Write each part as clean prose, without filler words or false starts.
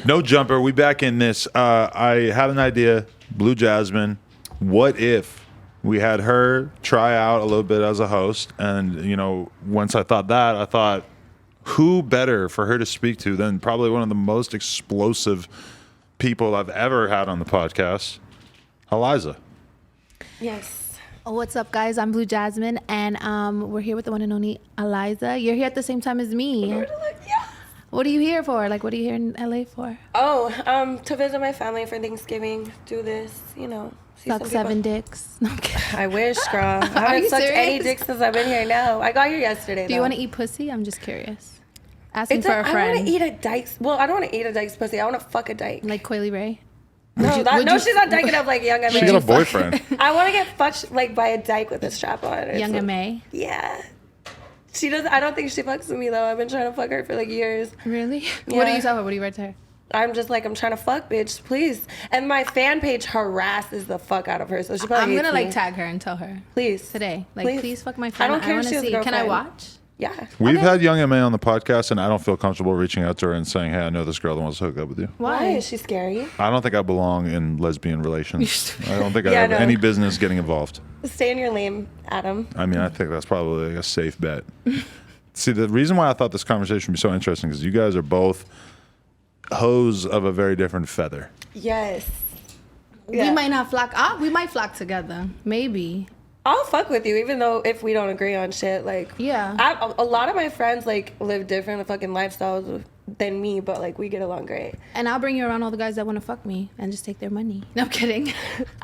No jumper. We back in this. I had an idea. Blu Jasmine. What if we had her try out a little bit as a host? And, you know, once I thought that, I thought, who better for her to speak to than probably one of the most explosive people I've ever had on the podcast, Aliza. Yes. What's up, guys? I'm Blu Jasmine, and we're here with the one and only Aliza. You're here at the same time as me. What are you here for? Like, what are you here in LA for? Oh, to visit my family for Thanksgiving. Do this, you know. Suck 7 dicks. No, I'm kidding. I wish, girl. I haven't sucked any dicks since I've been here now. I got here yesterday, Do you want to eat pussy? I'm just curious. Asking for for a friend. I want to eat a dyke's. Well, I don't want to eat a dyke's pussy. I want to fuck a dyke. Like Coily Ray? No, she's not dyking up like Young M.A. She got a boyfriend. I want to get fucked like by a dyke with a strap on. Young M.A.? Yeah. She does. I don't think she fucks with me though. I've been trying to fuck her for like years. Really? Yeah. What do you tell her? What do you write to her? I'm just like, I'm trying to fuck, bitch, please. And my fan page harasses the fuck out of her, so she probably I'm gonna hates me. like tag her and tell her. Please. Today. Like, please fuck my friend. I don't care if she has a Can I girlfriend. watch? Yeah. We've had Young M.A. on the podcast, and I don't feel comfortable reaching out to her and saying, hey, I know this girl that wants to hook up with you. Why? Is she scary? I don't think I belong in lesbian relations. I don't think I have any business getting involved. Stay in your lane, Adam. I mean, I think that's probably a safe bet. See, the reason why I thought this conversation would be so interesting is you guys are both hoes of a very different feather. Yes. We might not flock. We might flock together. Maybe. I'll fuck with you, even though if we don't agree on shit. Like, yeah. A lot of my friends like live different fucking lifestyles than me, but like we get along great. And I'll bring you around all the guys that want to fuck me and just take their money. No, I'm kidding.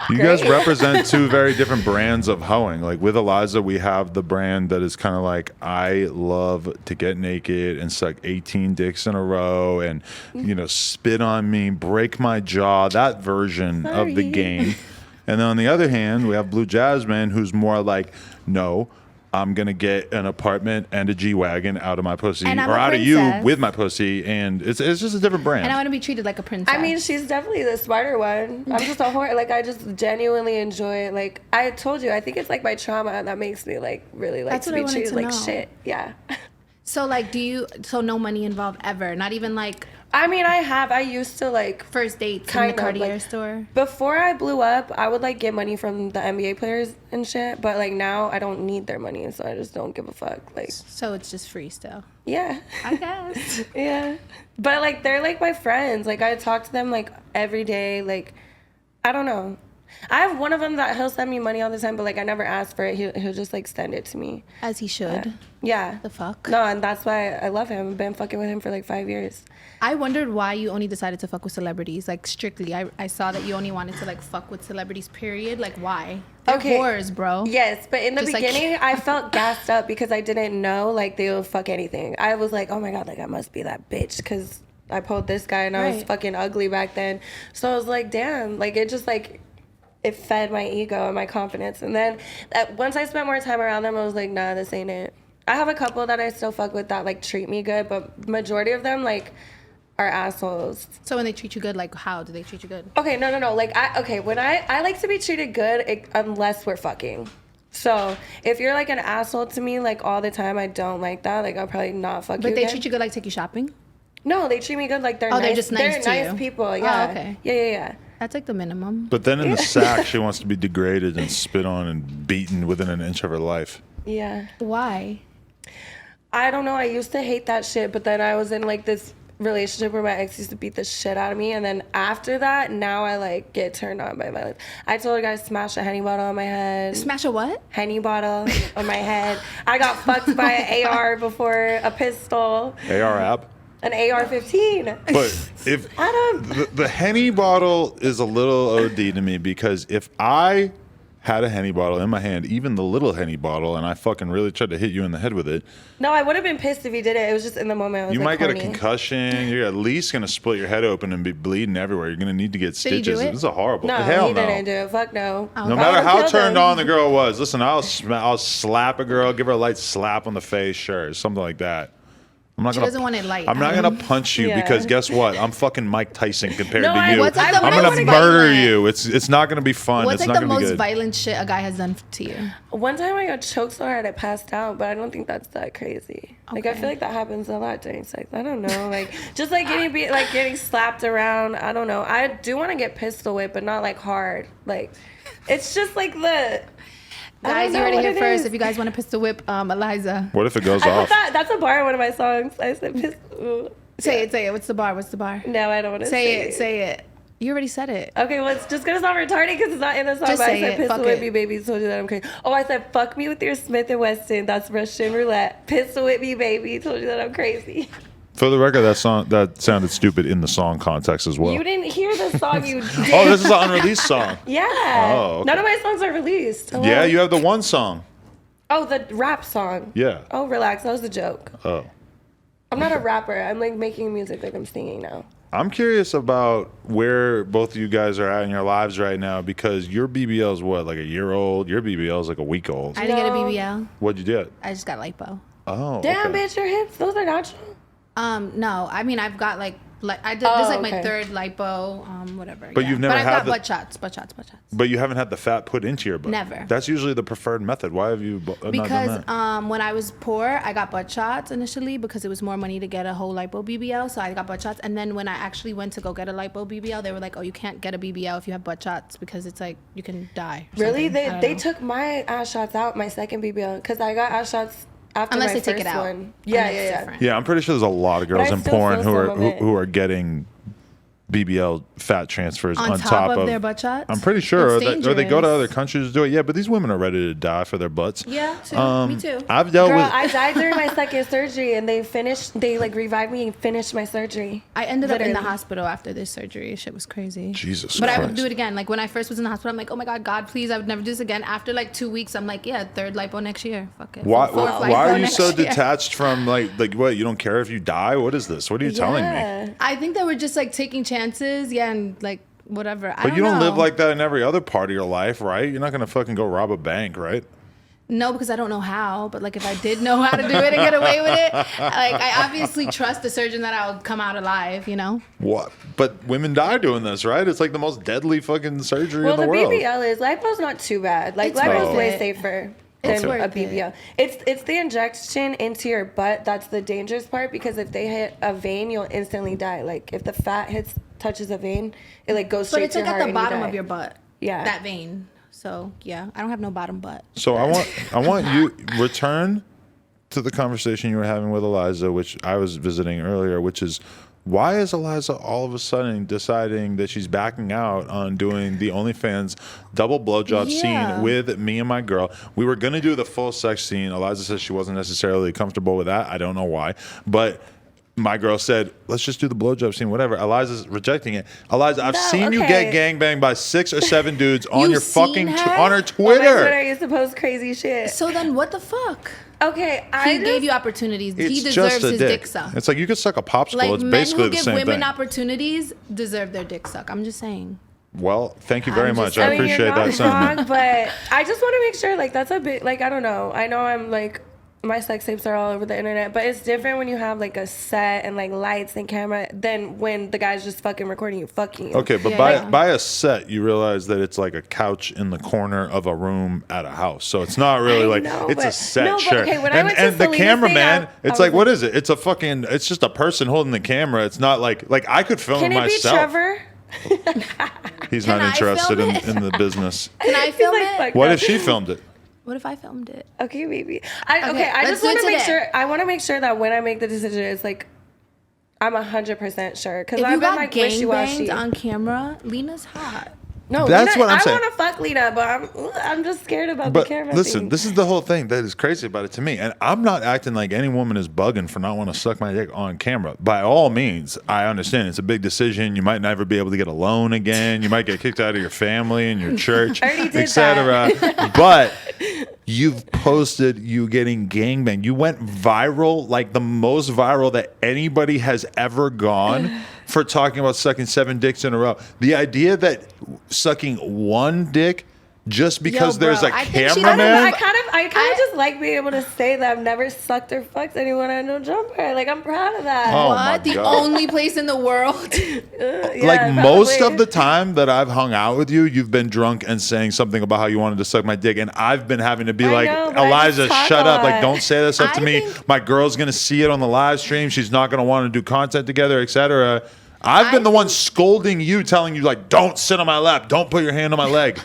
You guys represent two very different brands of hoeing. Like with Aliza, we have the brand that is kind of like, I love to get naked and suck 18 dicks in a row and, you know, spit on me, break my jaw, that version of the game. And then on the other hand, we have Blu Jasmine, who's more like, no, I'm going to get an apartment and a G-Wagon out of my pussy, or out of you with my pussy, and it's just a different brand. And I want to be treated like a princess. I mean, she's definitely the smarter one. I'm just a whore. Like, I just genuinely enjoy it. Like, I told you, I think it's like my trauma that makes me like really like to be treated like shit. Yeah. So like, so no money involved ever? Not even like... I mean, I used to like first dates in the Cartier store. Before I blew up, I would like get money from the NBA players and shit. But like now, I don't need their money, so I just don't give a fuck. Like, so it's just free still. Yeah, I guess. Yeah, but like they're like my friends. Like I talk to them like every day. Like I don't know. I have one of them that he'll send me money all the time, but like I never ask for it. He'll just like send it to me. As he should. Yeah. The fuck? No, and that's why I love him. I've been fucking with him for like 5 years. I wondered why you only decided to fuck with celebrities, like strictly. I saw that you only wanted to like fuck with celebrities, period. Like why? They're whores, bro. Yes, but in the beginning, I felt gassed up because I didn't know like they would fuck anything. I was like, oh my God, like I must be that bitch because I pulled this guy and I was fucking ugly back then. So I was like, damn, like it just like... it fed my ego and my confidence. And then once I spent more time around them, I was like, nah, this ain't it. I have a couple that I still fuck with that like treat me good, but majority of them like are assholes. So when they treat you good, like how do they treat you good? Okay, no. Like when I like to be treated good unless we're fucking. So if you're like an asshole to me like all the time, I don't like that. Like I'll probably not fuck you. But they treat you good, like take you shopping? No, they treat me good like they're nice. They're just nice to nice you. people. Yeah. Oh, okay. Yeah. That's like the minimum. But then in the sack, she wants to be degraded and spit on and beaten within an inch of her life. Yeah. Why? I don't know. I used to hate that shit, but then I was in like this relationship where my ex used to beat the shit out of me, and then after that, now I like get turned on by violence. I told a guy to smash a Henny bottle on my head. Smash a what? Henny bottle on my head. I got fucked by an AR before, a pistol. AR app? An AR-15. But if Adam. the Henny bottle is a little OD to me, because if I had a Henny bottle in my hand, even the little Henny bottle, and I fucking really tried to hit you in the head with it. No, I would have been pissed if he did it. It was just in the moment. I was you like, might horny. get a concussion. You're at least going to split your head open and be bleeding everywhere. You're going to need to get stitches. This is a horrible. No, Hell he no. didn't do it. Fuck no. No matter how turned on the girl was. Listen, I'll slap a girl, give her a light slap on the face, sure, something like that. I'm not She doesn't want it light. I'm not gonna punch you Yeah. because guess what? I'm fucking Mike Tyson compared No, to you. What's like the I'm most gonna murder violent- you. It's not gonna be fun. What's it's like not the gonna be most good. violent shit a guy has done to you? One time I got choked so hard I passed out, but I don't think that's that crazy. Like I Okay. feel like that happens a lot during sex. I don't know, like just like getting slapped around. I don't know. I do want to get pistol whipped, but not like hard. Like it's just like the. Guys, you heard it here first. If you guys want to pistol whip Aliza. What if it goes I off? put that's a bar in one of my songs. I said pistol. Say it. What's the bar? No, I don't want to Say it. You already said it. Okay, well, it's just gonna sound retarded because it's not in the song. Just But I say said it. pistol Fuck whip it. me, baby. Told you that I'm crazy. Oh, I said fuck me with your Smith and Wesson. That's Russian roulette. Pistol whip me, baby. Told you that I'm crazy. For the record, that sounded stupid in the song context as well. You didn't hear the song, you did. Oh, this is an unreleased song. Yeah. Oh, okay. None of my songs are released. Hello? Yeah, you have the one song. Oh, the rap song. Yeah. Oh, relax. That was a joke. Oh. I'm not a rapper. I'm like making music like I'm singing now. I'm curious about where both of you guys are at in your lives right now because your BBL is what, like a year old? Your BBL is like a week old. I didn't get a No. BBL. What'd you get? I just got lipo. Oh, Damn, okay. bitch, your hips, those are natural. No, I mean I've got like I did Oh, this is like my okay. third lipo, whatever. But you've never But I've had got the- butt shots. But you haven't had the fat put into your butt. Never. That's usually the preferred method. Why have you not done Because that? when I was poor, I got butt shots initially because it was more money to get a whole lipo BBL. So I got butt shots, and then when I actually went to go get a lipo BBL, they were like, "Oh, you can't get a BBL if you have butt shots because it's like you can die." or Really? something. I don't They know. took my ass shots out, my second BBL, because I got ass shots after Unless my they first take it out. one. Yeah, And yeah, it's yeah. different. Yeah, I'm pretty sure there's a lot of girls I in still porn feel who are some of it. who are getting BBL fat transfers On top of their butt shots? I'm pretty sure, It's or they go to dangerous. other countries to do it. Yeah, but these women are ready to die for their butts. Yeah, too. Me too. I've dealt Girl, with. I died during my second surgery, and they like revived me and finished my surgery. I ended up in the Literally. hospital after this surgery. Shit was crazy. Jesus But I would Christ. do it again. Like when I first was in the hospital, I'm like, oh my God, please, I would never do this again. After like 2 weeks, I'm like, yeah, third lipo next year. Fuck it. Why, Fourth why lipo are you next so year. detached from like what? You don't care if you die? What is this? What are you telling me? Yeah. I think that we're just like taking chances. Yeah, and like whatever. But you don't know. live like that in every other part of your life, right? You're not gonna fucking go rob a bank, right? No, because I don't know how. But like if I did know how to do it and get away with it, like I obviously trust the surgeon that I'll come out alive, you know? What? But women die doing this, right? It's like the most deadly fucking surgery Well, in the the world. BBL is lipo's not too bad. Like It's lipo's worth way it. safer It's than a worth BBL. it. It's the injection into your butt that's the dangerous part because if they hit a vein, you'll instantly die. Like if the fat touches a vein, it like goes But straight it's to like your at heart the and you bottom die. of your butt. Yeah. That vein. So yeah, I don't have no bottom butt. So I want you return to the conversation you were having with Aliza, which I was visiting earlier, which is why is Aliza all of a sudden deciding that she's backing out on doing the OnlyFans double blowjob Yeah. scene with me and my girl? We were gonna do the full sex scene. Aliza says she wasn't necessarily comfortable with that. I don't know why, but my girl said, let's just do the blowjob scene, whatever. Eliza's rejecting it. Eliza, I've No, seen you okay. get gangbanged by 6 or 7 dudes on You've your fucking seen her? on her On my Twitter. Twitter, I used to post crazy shit. So then what the fuck? Okay, He gave you opportunities. He It's deserves just a his dick suck. It's like you could suck a popsicle. Like It's men basically who the give same women thing. opportunities deserve their dick suck. I'm just saying. Well, thank you very I'm much. just- I I mean, appreciate you're that not sentiment. wrong, but I just want to make sure, like, that's a bit, like, I don't know. I know I'm, like, my sex tapes are all over the internet, but it's different when you have, like, a set and, like, lights and camera than when the guy's just fucking recording you fucking you. Okay, but Yeah, by yeah. by a set, you realize that it's like a couch in the corner of a room at a house. So it's not really I like know, it's a but- set no, but shirt. okay, when I and went to and the Selena's cameraman, thing, I it's was like, what like- is it? It's a fucking. It's just a person holding the camera. It's not like I could film Can it it be myself. Trevor? He's Can not I interested film in, it? in the business. Can I He's film like, it? fuck What no. if she filmed it? What if I filmed it? Okay, maybe. I Okay, I let's just do want it to make today. sure. I want to make sure that when I make the decision, it's like I'm 100% sure because If I've you been got like wishy-washy. gangbangs on camera, Lena's hot. No, That's Lena, what I'm saying. I want to fuck Lena, but I'm just scared about But the camera listen, thing. this is the whole thing that is crazy about it to me. And I'm not acting like any woman is bugging for not wanting to suck my dick on camera. By all means, I understand it's a big decision. You might never be able to get a loan again. You might get kicked out of your family and your church, I already did etc. But you've posted you getting gangbanged. You went viral, like the most viral that anybody has ever gone for talking about sucking 7 dicks in a row. The idea that sucking one dick just because Yo, there's bro, a I think she I don't know, cameraman. I kind of just like being able to say that I've never sucked or fucked anyone at no jumper. Like I'm proud of that. Oh, my What? The God. only place in the world. Like most of the time that I've hung out with you, you've been drunk and saying something about how you wanted to suck my dick, and I've been having to be I like, know, but I just Aliza, talk shut a up! Like, lot. don't say that stuff to I me. think- My girl's gonna see it on the live stream. She's not gonna want to do content together, etc. I've been the one scolding you, telling you like, don't sit on my lap, don't put your hand on my leg.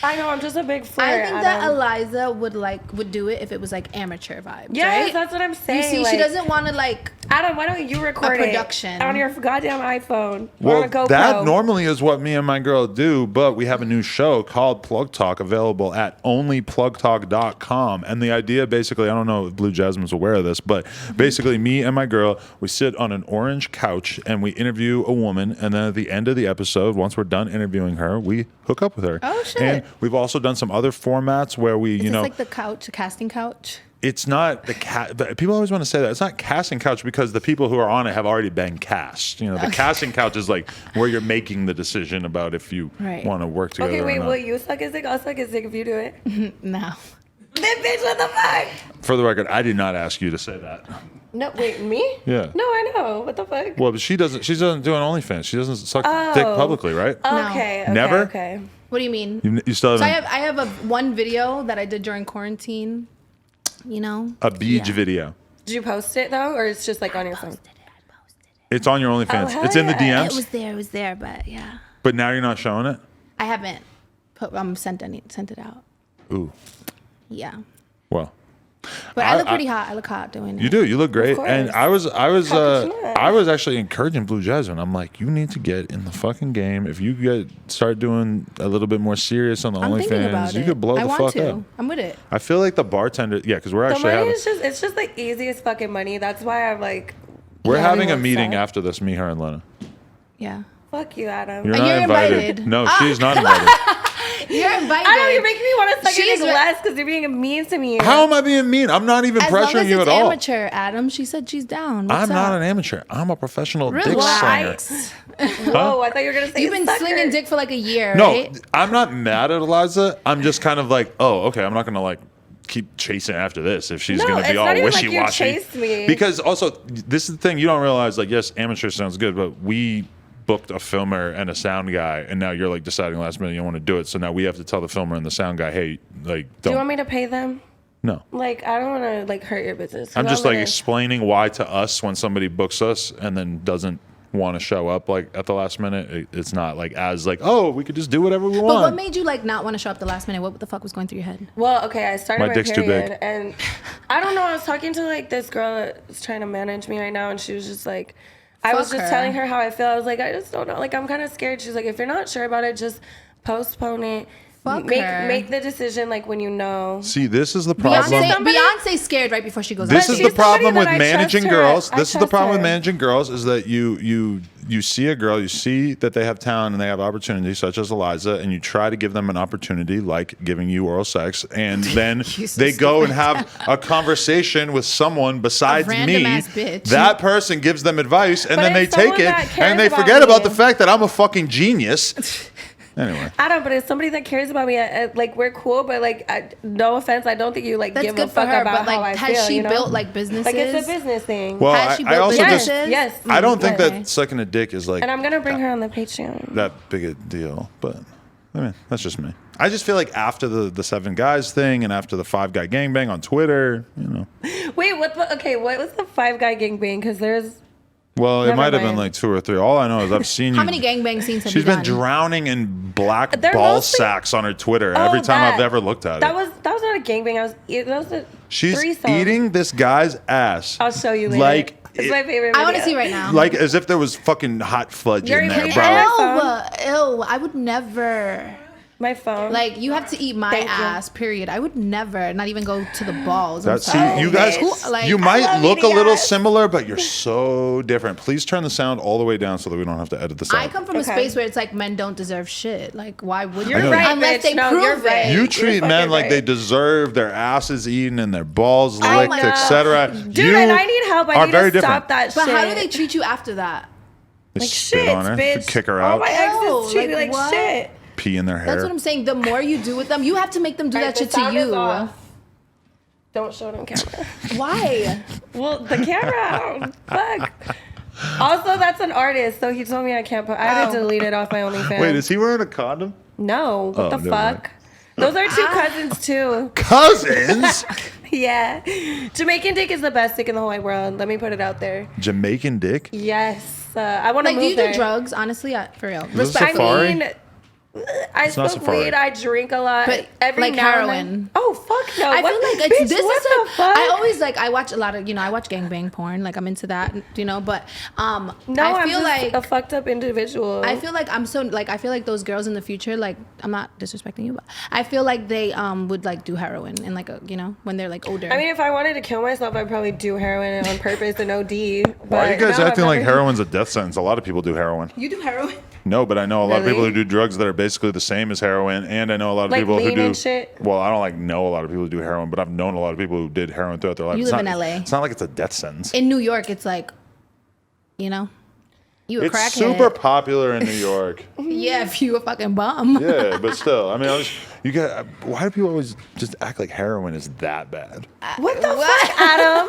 I know, I'm just a big I flirt. think that Aliza would do it if it was like amateur vibes. Yes, right? that's what I'm saying. You see, she like, doesn't want to like. Adam, why don't you record A production. it on your goddamn iPhone or Well, a GoPro? that normally is what me and my girl do, but we have a new show called Plug Talk available at onlyplugtalk.com. And the idea basically, I don't know if Blu Jasmine's aware of this, but basically me and my girl, we sit on an orange couch and we interview a woman. And then at the end of the episode, once we're done interviewing her, we hook up with her. Oh, shit. And we've also done some other formats where we, Is you this know, like the couch, the casting couch? it's not the people always want to say that it's not casting couch because the people who are on it have already been cast. You know, the casting couch is like where you're making the decision about if you Right. want to work together. Okay, wait, or not. will you suck his dick? I'll suck his dick if you do it. No. Then bitch, what the fuck? For the record, I did not ask you to say that. No, wait, me? Yeah. No, I know. What the fuck? Well, but she doesn't do an OnlyFans. She doesn't suck dick publicly, right? No. Okay, Never? Okay. What do you mean? You still So haven't I have one video that I did during quarantine. You know. a beach Yeah. video. Did you post it though, or it's just like on your phone? It's on your OnlyFans. hell It's in the yeah. DMs. It was there, but yeah, But now you're not showing it. I haven't sent it out. Ooh. Yeah, Well. but I look pretty hot. I look hot doing it. You do. You look great. course. And I was How could you not? I was actually encouraging Blu Jasmine. I'm like, you need to get in the fucking game. If you start doing a little bit more serious on the I'm thinking OnlyFans, about you it. could blow I the want fuck to. up. I'm with it. I feel like the bartender, yeah, because we're The actually money having is just—it's just the easiest fucking money. That's why I'm like, we're yeah, having a everyone's meeting sad. after this. Me, her, and Lena. Yeah, fuck you, Adam. You're And not you're invited. invited. No, she's not invited. you're invited. I know you're making me want to suck your She's dick re- less because you're being mean to me. How am I being mean? I'm not even as long pressuring as you it's at all. amateur, Adam. She said she's down. What's I'm not up? an amateur. I'm a professional dick Relax. slinger. Whoa, I thought you were gonna say You've been sucker. slinging dick for like a year, No, right? I'm not mad at Eliza. I'm just kind of like, oh, okay. I'm not gonna like keep chasing after this if she's No, gonna be it's all not even like you wishy-washy. chased me. Because also, this is the thing you don't realize. Like, yes, amateur sounds good, but we booked a filmer and a sound guy, and now you're like deciding last minute you want to do it. So now we have to tell the filmer and the sound guy, hey, like, Do you don't. want me to pay them? No. Like, I don't want to like hurt your business. I'm just like gonna- explaining why to us when somebody books us and then doesn't want to show up like at the last minute. It's not like as like, oh, we could just do whatever we But want. what made you like not want to show up the last minute? What the fuck was going through your head? Well, okay, I started My my, dick's too period, big. and I don't know. I was talking to like this girl that's trying to manage me right now, and she was just like, I was Fuck just her. telling her how I feel. I was like, I just don't know. Like, I'm kind of scared. She's like, if you're not sure about it, just postpone it. Fuck make her. make the decision like when you know. See, this is the problem. Beyonce's scared right before she goes. This on is stage. the problem somebody with that I managing trust her. girls. I This is the trust problem with her. managing girls is that you see a girl, you see that they have talent and they have opportunities, such as Eliza, and you try to give them an opportunity like giving you oral sex, and then they go and have a conversation with someone besides random me. ass bitch. That person gives them advice, and But then they it's take someone it that cares and they about forget me. about the fact that I'm a fucking genius. Anyway. I don't, but it's somebody that cares about me. Like, we're cool, but like, no offense, I don't think you like That's give good a for fuck her, about but like, how I has feel. she you know? built like businesses? Like, it's a business thing. Well, Has she I built also yes, just yes. I don't think Okay. that sucking a dick is like And I'm gonna bring her on the Patreon. that big a deal, but I mean that's just me. I just feel like after the 7 guys thing and after the 5 guy gangbang on Twitter, you know. Wait, what was the 5 guy gangbang? Because there's Well, it Never might have been mind. like 2 or 3. All I know is I've seen you. How many gangbang scenes have She's you been done? drowning in black They're ball mostly- sacks on her Twitter every time that. I've ever looked at that it. was not a gangbang. That was a She's threesome. eating this guy's ass. I'll show you later. Like it's my favorite. I want to video. see right now. like as if there was fucking hot fudge You're in there, eating bro. it? Ew, I would never. My phone. Like, you have to eat my Thank you. ass, period. I would never, not even go to the balls. I'm That's see, sorry. you guys. Cool, like, you I might love look a eating little ass. similar, but you're so different. Please turn the sound all the way down so that we don't have to edit this I out. come from a Okay. space where it's like men don't deserve shit. Like, why would You're know. right, Unless bitch. they No, prove you're right. it. You You're treat men fucking like right. they deserve their asses eaten and their balls Oh licked, my God. etc. Dude, and I need help. I are need very to different. stop that But shit. how do they treat you after that? They like spit shit, on her, bitch? kick her All out. my exes Ew, treat me like like what? shit. pee in their hair. That's what I'm saying. The more you do with them, you have to make them do that shit to sound is you. off. Don't show it on camera. Why? Well, the camera. Fuck. Also, that's an artist, so he told me I can't put. I had to delete it off my OnlyFans. Wait, is he wearing a condom? No. What the never fuck? mind. Those are two cousins too. Cousins? Yeah. Jamaican dick is the best dick in the whole wide world. Let me put it out there. Jamaican dick? Yes. I want to Like, move do you there. do drugs? Honestly, for real. Is this Respect. Safari? I mean, I It's not smoke Safari. weed. I drink a lot. But, every like, now and heroin. then. Oh fuck no! I What- feel like bitch, it's this what is the fuck? I always like I watch a lot of I watch gangbang porn, like I'm into that, but No, I I'm feel just like a fucked up individual. I feel like I'm so like I feel like those girls in the future, like I'm not disrespecting you, but I feel like they would like do heroin and like when they're like older. I mean, if I wanted to kill myself, I'd probably do heroin on purpose and OD. Why are you guys no, acting I've like never- heroin's a death sentence? A lot of people do heroin. you do heroin. No, but I know a lot of people Really? who do drugs that are basically the same as heroin, and I know a lot of Like people who lean do. and shit? Well, I don't know a lot of people who do heroin, but I've known a lot of people who did heroin throughout their life. You It's live not- in LA. It's not like it's a death sentence. In New York, it's like, you a It's crackhead. super popular in New York. Yeah, if you a fucking bum. Yeah, but still, I mean, why do people always just act like heroin is that bad? What the What? fuck, Adam?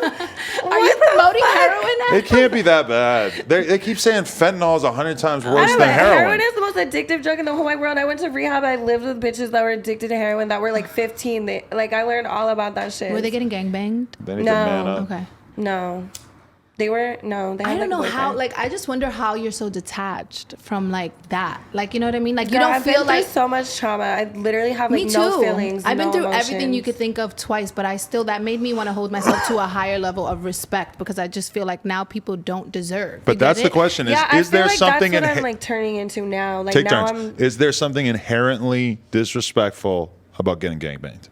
Are you promoting heroin now? It can't be that bad. They keep saying fentanyl is 100 times worse Adam, than heroin. heroin is the most addictive drug in the whole wide world. I went to rehab. I lived with bitches that were addicted to heroin that were like 15. I learned all about that shit. Were they getting gangbanged? They need No. to man up. Okay. No. They were no. They had, I don't know like, a how. boyfriend. Like, I just wonder how you're so detached from like that. Like, you know what I mean? Like, you Girl, don't I've feel been through like. so much trauma. I literally have like Me too. no feelings. I've been no through everything you emotions. could think of twice, but that made me want to hold myself to a higher level of respect because I just feel like now people don't deserve. But You get that's the it? question: Yeah, I is feel there like something that's what inhe- I'm like turning into now. Like take now turns? Is there something inherently disrespectful about getting gangbanged?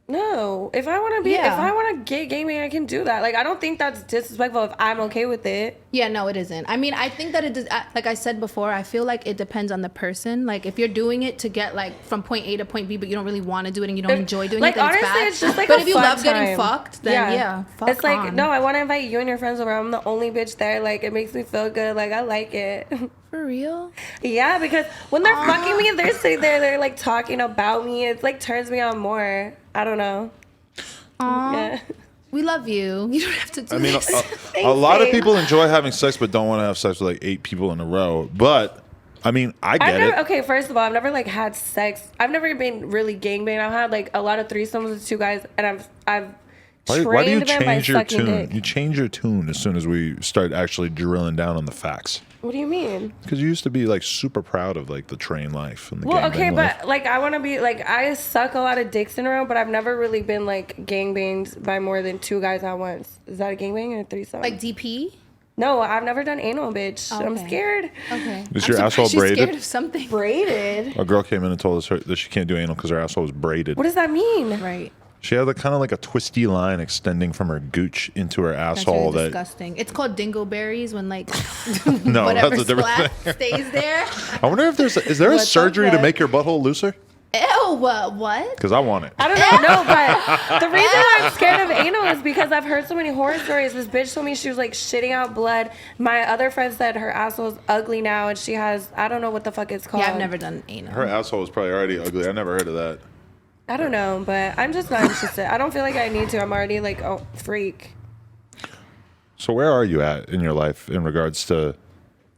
No, if I want to be, Yeah. if I want to get gaming, I can do that. Like, I don't think that's disrespectful if I'm okay with it. Yeah, no, it isn't. I mean, I think that it does. Like I said before, I feel like it depends on the person. Like, if you're doing it to get like from point A to point B, but you don't really want to do it and you don't enjoy doing Like, it, then honestly, it's bad. it's just like but a if you fun love getting time. fucked, then yeah, fuck it's like on. no, I want to invite you and your friends over. I'm the only bitch there. Like, it makes me feel good. Like, I like it. For real. Yeah, because when they're fucking me, they're sitting there, they're like talking about me. It's like turns me on more. I don't know. Aw, Yeah. we love you. You don't have to do I mean, this. a lot of babe. people enjoy having sex, but don't want to have sex with like 8 people in a row. But I mean, I get it. Okay, first of all, I've never like had sex. I've never been really gangbanged. I've had like a lot of threesomes with 2 guys, and I've trained Why do you them by change your sucking tune? dick. You change your tune as soon as we start actually drilling down on the facts. What do you mean? Because you used to be like super proud of like the train life and the Well, gangbang okay, life. but like I want to be like I suck a lot of dicks in a row, but I've never really been like gangbanged by more than 2 guys at once. Is that a gangbang or a threesome? Like DP. no, I've never done anal, bitch. I'm Okay. scared. Okay. Is I'm your surprised asshole she's braided? Scared of something. Braided. A girl came in and told us that she can't do anal because her asshole was braided. What does that mean? Right. She had kind of like a twisty line extending from her gooch into her That's asshole. really That disgusting. It's called dingleberries when like no, whatever that's a different slap thing. stays there. I wonder if is there a What the surgery to fuck? make your butthole looser? Ew, what? Because I want it. I don't know, no, but the reason I'm scared of anal is because I've heard so many horror stories. This bitch told me she was like shitting out blood. My other friend said her asshole's ugly now, and she has I don't know what the fuck it's called. Yeah, I've never done anal. Her asshole was probably already ugly. I never heard of that. I don't know, but I'm just not interested. I don't feel like I need to. I'm already like a freak. So where are you at in your life in regards to,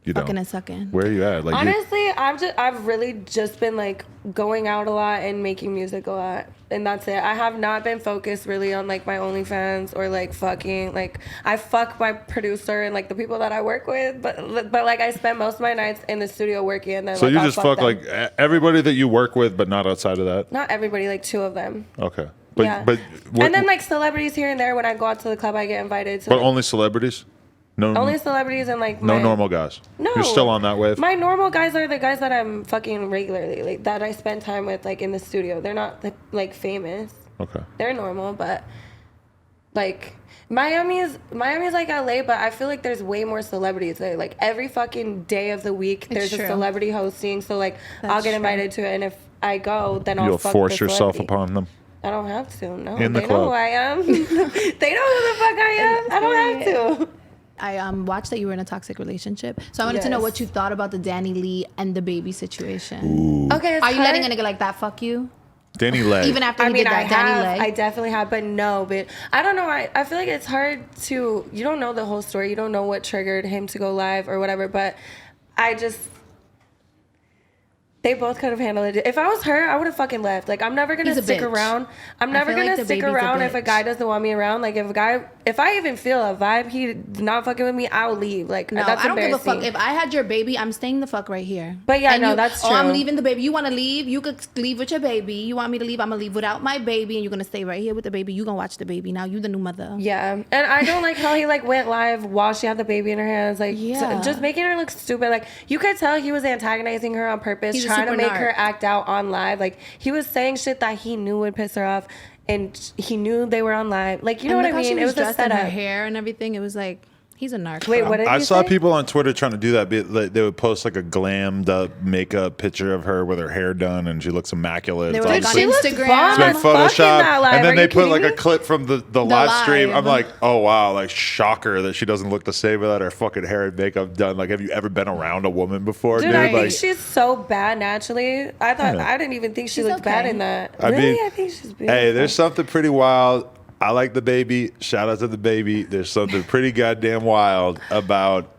you know, Fucking and sucking. where are you at? Like, Honestly, I've really just been like going out a lot and making music a lot, and that's it. I have not been focused really on like my OnlyFans or like fucking. Like I fuck my producer and like the people that I work with, but like I spend most of my nights in the studio working, and then so like, you I'll just fuck them. like everybody that you work with, but not outside of that. Not everybody, like 2 of them. Okay, but Yeah. but And then like celebrities here and there when I go out to the club, I get invited to. but like, only celebrities. No, only celebrities and like no my, normal guys. No, You're still on that wave. My normal guys are the guys that I'm fucking regularly, like that I spend time with, like in the studio. They're not like famous. Okay. They're normal, but like Miami is like LA, but I feel like there's way more celebrities there. Like every fucking day of the week, there's true. a celebrity hosting. So like I'll That's get true. invited to it, and if I go, then I'll You'll fuck force the yourself celebrity. upon them. I don't have to. No, In the they club. know who I am. They know who the fuck I am. I don't have to. I watched that you were in a toxic relationship, so I wanted to know what you thought about the Danny Lee and the baby situation. Ooh. Okay, are you letting a nigga like that fuck you? Danny Lay. Even after he did that, Danny Lay. I definitely have, but no, but I don't know. I feel like it's hard to. You don't know the whole story. You don't know what triggered him to go live or whatever. But I just. They both could have handled it. If I was her, I would have fucking left. Like, I'm never gonna stick around. I'm never gonna stick around if a guy doesn't want me around. Like, if I even feel a vibe, he's not fucking with me, I'll leave. Like, no, that's I don't give a fuck. If I had your baby, I'm staying the fuck right here. But yeah, no, that's true. Oh, I'm leaving the baby. You want to leave? You could leave with your baby. You want me to leave? I'm gonna leave without my baby, and you're gonna stay right here with the baby. You gonna watch the baby. Now you the new mother. Yeah, and I don't like how he like went live while she had the baby in her hands. Like, just making her look stupid. Like, you could tell he was antagonizing her on purpose, trying to make her act out on live. Like, he was saying shit that he knew would piss her off, and he knew they were on live. Like, you know what I mean? It was a setup. Her hair and everything. It was like, he's a narc. Wait, what did I you saw say? people on Twitter trying to do that. They would post like a glammed up makeup picture of her with her hair done, and she looks immaculate. They were like on she Instagram. It's like Photoshop, and then they put like me? a clip from the live stream. I'm like, oh wow, like shocker that she doesn't look the same without her fucking hair and makeup done. Like, have you ever been around a woman before, dude? I like, think she's so bad naturally. I didn't even think she looked bad in that. I think she's beautiful. Hey, there's something pretty wild. I like the baby. Shout out to the baby. There's something pretty goddamn wild about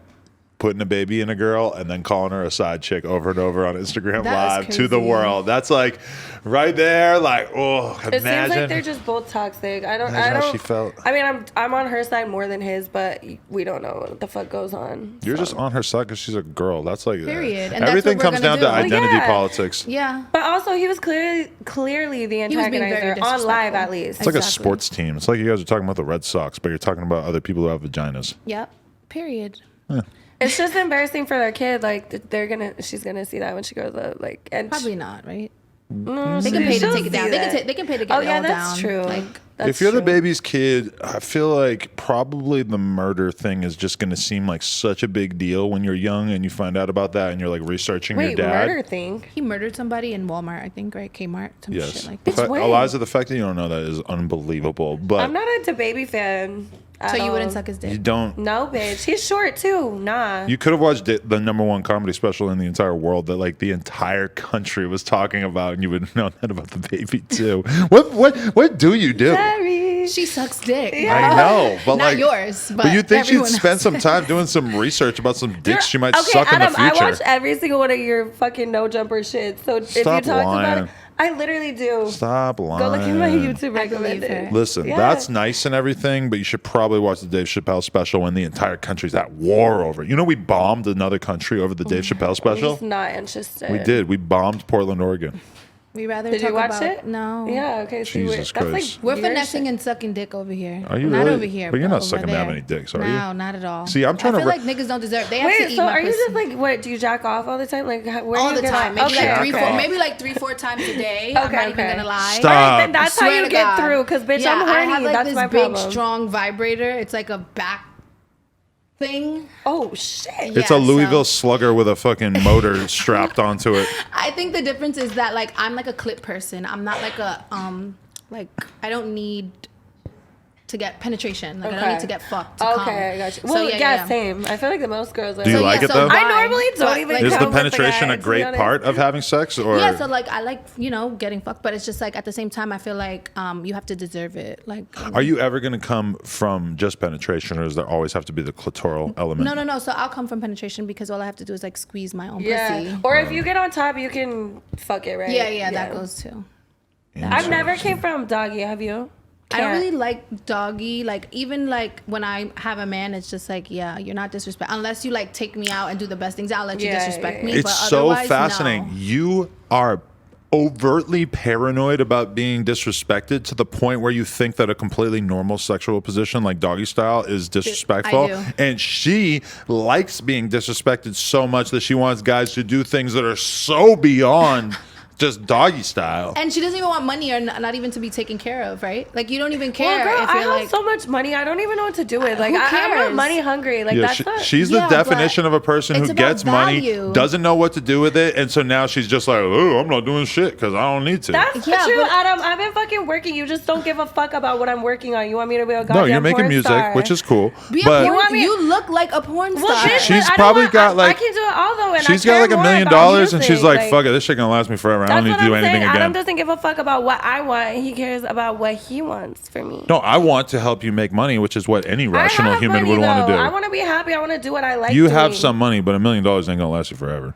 putting a baby in a girl and then calling her a side chick over and over on Instagram Live to the world. That's like right there. Like, oh, imagine. It seems like they're just both toxic. I don't. How she felt. I mean, I'm on her side more than his, but we don't know what the fuck goes on. You're just on her side because she's a girl. That's like period. And everything comes down to identity politics. Yeah. But also, he was clearly the antagonizer on live, at least. It's like a sports team. It's like you guys are talking about the Red Sox, but you're talking about other people who have vaginas. Yep. Period. Yeah. It's just embarrassing for their kid. Like, she's gonna see that when she grows up. Like, and probably not, right? No, they can pay to take it down. They can pay to get it all down. That's true. Like, if you're the baby's kid, I feel like probably the murder thing is just going to seem like such a big deal when you're young and you find out about that and you're like researching your dad. Murder thing? He murdered somebody in Walmart, I think, right? Kmart, some shit like that. Aliza, the fact that you don't know that is unbelievable. But I'm not a baby fan. So you wouldn't suck his dick? You don't? No, bitch. He's short too. Nah. You could have watched the #1 comedy special in the entire world that like the entire country was talking about, and you would know that about the baby too. What do you do? Sorry. She sucks dick. Yeah. I know, but not like yours. But you think she'd spend some time doing some research about some dicks she might suck Adam, in the future? I watch every single one of your fucking no jumper shit. So if you talk about it, I literally do. Stop lying. Go look at my YouTube recommended. Listen, that's nice and everything, but you should probably watch the Dave Chappelle special when the entire country's at war over it. You know, we bombed another country over the Dave Chappelle special. I'm just not interested. We did. We bombed Portland, Oregon. We rather Did talk you watch about, it? No. Yeah, okay. So Jesus Christ. We're finessing and sucking dick over here. Are you not really? over here. But you're not over sucking there. that many dicks, are you? No, not at all. See, I'm trying I to. feel like niggas don't deserve. They have to eat so my are you pussy. just like, what, do you jack off all the time? Like, where all you the time. Maybe okay, like 3-4, maybe like 3-4 times a day. I'm not even gonna lie. Stop. All right, then that's how you get through. Because bitch, yeah, I'm horny. I have like that's this my big, problem. strong vibrator. It's like a back thing. Oh shit! It's a Louisville Slugger with a fucking motor strapped onto it. I think the difference is that like I'm like a clip person. I'm not like a like I don't need to get penetration. Like I don't need to get fucked. To come. I got you. Well, yeah, same. I feel like the most girls. Do you like it though? I normally don't even. Is the penetration a great part of having sex, or yeah? So like I like getting fucked, but it's just like at the same time I feel like you have to deserve it. Like, are you ever gonna come from just penetration, or does there always have to be the clitoral element? No. So I'll come from penetration because all I have to do is like squeeze my own pussy. Or if you get on top, you can fuck it, right? Yeah, that goes too. I've never came from doggy. Have you? I don't really like doggy. Like even like when I have a man, it's just like, yeah, you're not disrespect unless you like take me out and do the best things. I'll let you disrespect me. It's but so fascinating. No. You are overtly paranoid about being disrespected to the point where you think that a completely normal sexual position like doggy style is disrespectful. I do. And she likes being disrespected so much that she wants guys to do things that are so beyond just doggy style. And she doesn't even want money or not even to be taken care of, right? Like you don't even care Well, girl, if I you're have so much money. I don't even know what to do with. Like who I'm not cares? money hungry. Like that's not. She's the Yeah, definition but of a person it's who about gets money, value. doesn't know what to do with it, and so now she's just like, oh, I'm not doing shit because I don't need to. That's Yeah, true, but- Adam. I've been fucking working. You just don't give a fuck about what I'm working on. You want me to be a goddamn No, you're making porn music, star. which is cool. Be a But porn, want me- you look like a porn star. Well, bitch, She's but I don't probably want- got, like- I can do it all though, and she's I got care like $1 more million, about and she's music. like, fuck it, this shit gonna last me forever. I don't That's need what to do I'm anything saying. again. Adam doesn't give a fuck about what I want. He cares about what he wants for me. No, I want to help you make money, which is what any rational I have human money, would want to though. do. I want to be happy. I want to do what I like. You have doing. some money, but $1 million ain't gonna last you forever.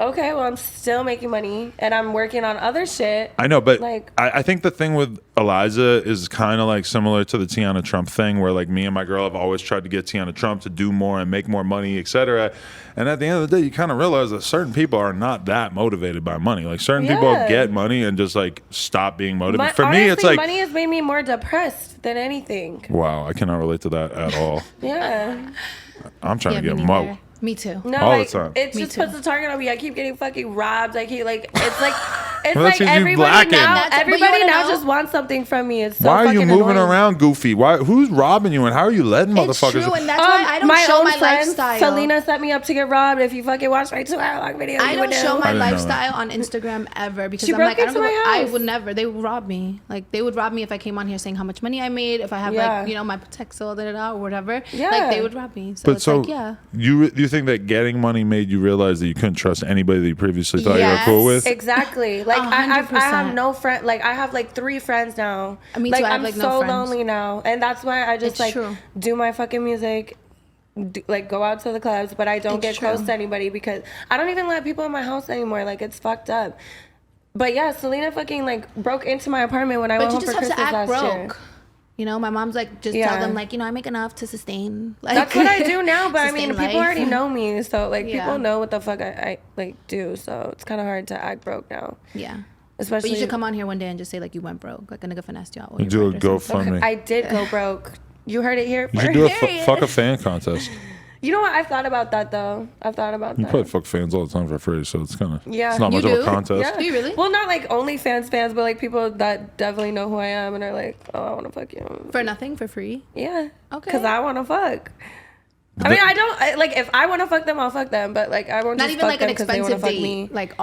Okay, well, I'm still making money, and I'm working on other shit. I know, but Like- I think the thing with Aliza is kind of like similar to the Tiana Trump thing, where like me and my girl have always tried to get Tiana Trump to do more and make more money, etc. And at the end of the day, you kind of realize that certain people are not that motivated by money. Like certain people Yeah. get money and just like stop being motivated. But For honestly, me, it's like, money has made me more depressed than anything. wow, I cannot relate to that at all. Yeah. I'm trying Yeah, to get me mo. neither. Me too. No, All the like, time. it Me just too. puts a target on me. I keep getting fucking robbed. I keep like it's like it's Well, that's 'cause like you everybody blacking. now. But you Everybody wanna now know? just wants something from me. It's so Why are you fucking moving annoying. around, Goofy? Why? Who's robbing you, and how are you letting It's motherfuckers? true, and that's why I don't my show own my friend, lifestyle. Selena set me up to get robbed. If you fucking watch my 2-hour-long video, I you don't would show know. my I didn't know lifestyle on Instagram ever because She I'm broke like, I don't into know. my I house. would never. They would rob me. Like they would rob me if I came on here saying how much money I made. If I have Yeah. like my Texel or whatever. Yeah. Like they would rob me. So But it's so like yeah. you think that getting money made you realize that you couldn't trust anybody that you previously thought you were Yes. cool with? Exactly. Like I have 100%. no friend. Like I have like 3 friends now. Me like too, I have, I'm like, no so friends. lonely now, and that's why I just It's like true. do my fucking music. Like go out to the clubs, but I don't It's get close true. to anybody because I don't even let people in my house anymore. Like it's fucked up. But yeah, Selena fucking like broke into my apartment when I But went you home just for have to Christmas act last broke. year. My mom's like, just Yeah. tell them like, I make enough to sustain. Like That's what I do now, but I mean, sustain people life. already know me, so like Yeah. people know what the fuck I like do. So it's kind of hard to act broke now, Yeah. especially. But you should come on here one day and just say like you went broke, like a nigga finessed you out. while You you do a worked or something. GoFundMe. I did go broke. You heard it here You should first. do a Period. fuck a fan contest. You know what? I've thought about that though. I've thought about You that. probably fuck fans all the time for free, so it's kind of Yeah. it's not You much of a do? contest. Yeah. Do you really? Well, not like OnlyFans fans, but like people that definitely know who I am and are like, oh, I want to fuck you. For nothing, for free. Yeah. Okay. Because I want to fuck. I mean, like if I want to fuck them, I'll fuck them. But like I won't Not just even fuck like an them because they want to expensive fuck date. me. Like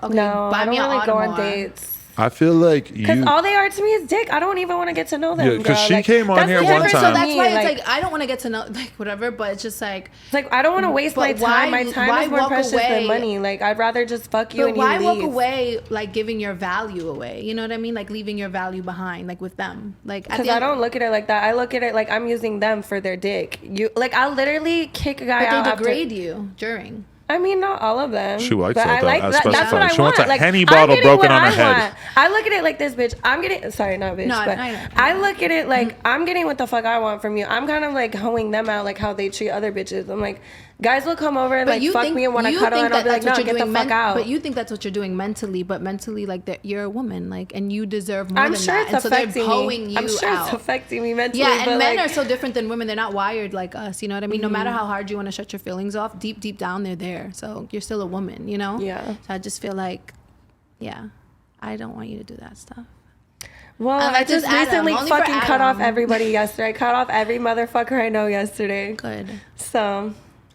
okay, No, buy I don't me an really go on Audemars. dates. I feel like Because you. all they are to me is dick. I don't even want to get to know them. Yeah, 'cause girl. she came on that's here the one difference time. So with that's me, why it's like I don't want to get to know like whatever, but it's just like. it's like I don't want to waste But my time. why- My time why is more walk precious away? than money. Like I'd rather just fuck you But and why you walk leave. away like giving your value away? You know what I mean? Like leaving your value behind, like with them. Like at Because the I end- don't look at it like that. I look at it like I'm using them for their dick. You like I'll literally kick a guy But out. they after- degrade you during. I mean, not all of them. She likes but that, I though, like as that. That's specified. what I She wants want. a Like, Henny I'm bottle getting broken what on her I head. want. I look at it like this, bitch. I'm getting. Sorry, not bitch. No, but I know. I look at it like I'm getting what the fuck I want from you. I'm kind of like hoeing them out, like how they treat other bitches. I'm like, guys will come over and But like you fuck think, me and want to you cuddle, think and I'll be like, that's no, what you're get the doing fuck out. But you think that's what you're doing mentally, but mentally, like that you're a woman, like, and you deserve more I'm than sure that. it's And so they're affecting hoeing me. you I'm sure out. it's affecting me mentally. Yeah, and but men like, are so different than women. They're not wired like us. You know what I mean? No matter how hard you want to shut your feelings off, deep down they're there. So you're still a woman, you know? Yeah. So I just feel like, yeah, I don't want you to do that stuff. Well, Unless I just it's Adam, recently only for fucking cut off Adam. everybody yesterday. I cut off every motherfucker I know yesterday. Good. So,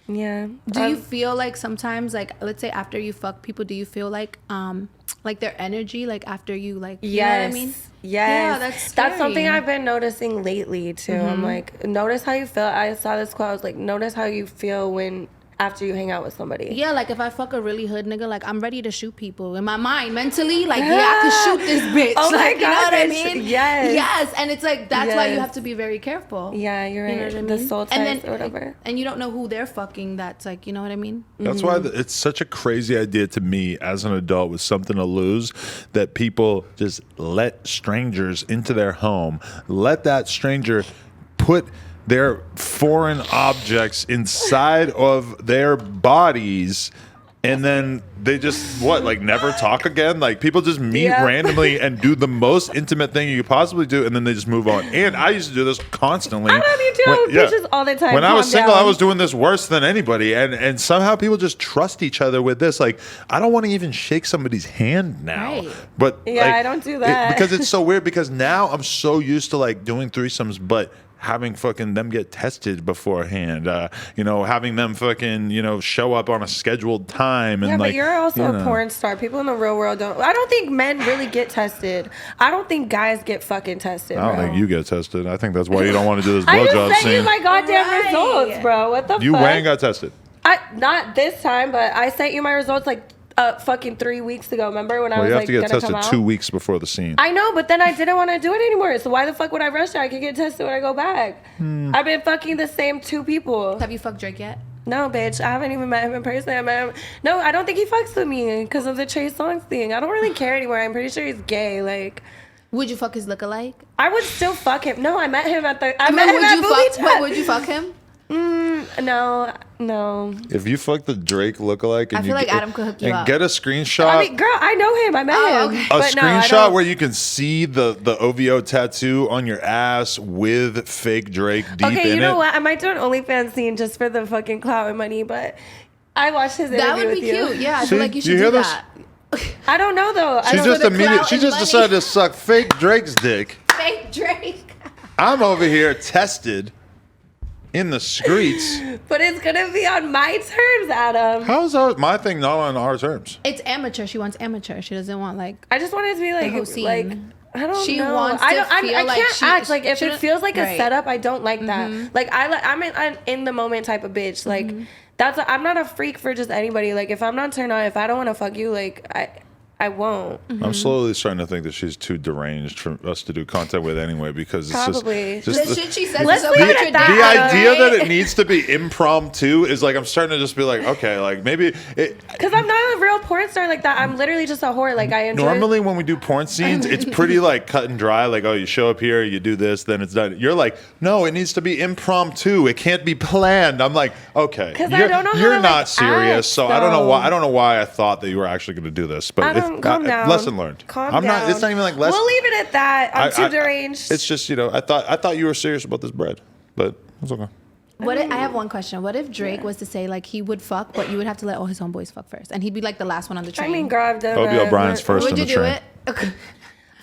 yeah. Do you feel like sometimes, like, let's say after you fuck people, do you feel like their energy, like after you, like, you know what I mean? Yes. Yeah, that's something scary. I've been noticing lately too. I'm like, notice how you feel. I saw this quote. I was like, notice how you feel when after you hang out with somebody. Yeah, like if I fuck a really hood nigga, like I'm ready to shoot people in my mind, mentally, like yeah, I could shoot this bitch. Oh my like, you know God, what I bitch. mean? Yes. Yes, and it's like that's why you Yes. have to be very careful. Yeah, you're right. You know what I The mean? soul and ties or whatever. And you don't know who they're fucking. That's like, you know what I mean? That's why it's such a crazy idea to me as an adult with something to lose that people just let strangers into their home, let that stranger put their foreign objects inside of their bodies And then they just never talk again. Like people just meet randomly and do the most intimate thing you could possibly do, and then they just move on. And I used to do this constantly. I don't need to have bitches all the time. When I was single, down. I was doing this worse than anybody, and somehow people just trust each other with this. Like I don't want to even shake somebody's hand now, Right. but I don't do that because it's so weird. Because now I'm so used to like doing threesomes, but having fucking them get tested beforehand, having them fucking, show up on a scheduled time. And but you're also a porn star. People in the real world don't. I don't think men really get tested. I don't think guys get fucking tested. I don't think you get tested. I think that's why you don't want to do this I blowjob just sent you scene. my goddamn results, bro. What the You fuck? Wang got tested. Not this time, but I sent you my results like fucking 3 weeks ago. Remember when I was You have like to get gonna tested come out? 2 weeks before the scene. I know, but then I didn't want to do it anymore. So why the fuck would I rush it? I could get tested when I go back. I've been fucking the same 2 people. Have you fucked Drake yet? No, bitch. I haven't even met him in person. I met him. No, I don't think he fucks with me because of the Trey Songz thing. I don't really care anymore. I'm pretty sure he's gay. Like, Would you fuck his lookalike? I would still fuck him. No, I met him at the. Would you fuck him? No. If you fuck the Drake lookalike, and I feel like Adam could hook you up. Get a screenshot. I mean, girl, I know him. I met him. Okay. A But no, I screenshot don't- where you can see the OVO tattoo on your ass with fake Drake deep in it. Okay, you know what? I might do an OnlyFans scene just for the fucking clout and money, but I watched his interview That would with be you. cute. Yeah, I See? feel like you Do you should hear do this? that. I don't know though. She just for the clout she and just money. decided to suck fake Drake's dick. Fake Drake. I'm over here tested in the streets. But it's gonna be on my terms, Adam. How's my thing not on our terms? It's amateur. She wants amateur. She doesn't want like. I just want it to be whole like, scene. I don't She know. wants I to don't. I feel like can't she- act like if she it don't- feels like a right. setup. I don't like that. Like I'm an in the moment type of bitch. Like I'm not a freak for just anybody. Like if I'm not turned on, if I don't want to fuck you, like I won't. I'm slowly starting to think that she's too deranged for us to do content with anyway, because it's Probably. just The shit she says Let's is so leave it at contradictory. that. the idea Right? that it needs to be impromptu is like I'm starting to just be like, okay, like maybe it. Because I'm not a real porn star like that. I'm literally just a whore. Like I enjoy. Normally, when we do porn scenes, it's pretty like cut and dry. Like, oh, you show up here, you do this, then it's done. You're like, no, it needs to be impromptu. It can't be planned. I'm like, okay, 'Cause I don't know how you're to, not like, serious, act, so I don't know though. why. I don't know why I thought that you were actually going to do this. But Calm down. lesson learned. Calm I'm down. not. It's not even like lesson. We'll leave it at that. I'm too deranged. It's just I thought you were serious about this bread, but it's okay. What if, I have one question. What if Drake was to say like he would fuck, but you would have to let all his homeboys fuck first, and he'd be like the last one on the I train? mean, girl, I've done Obie that. O'Brien's first would in you the do train. it? Okay.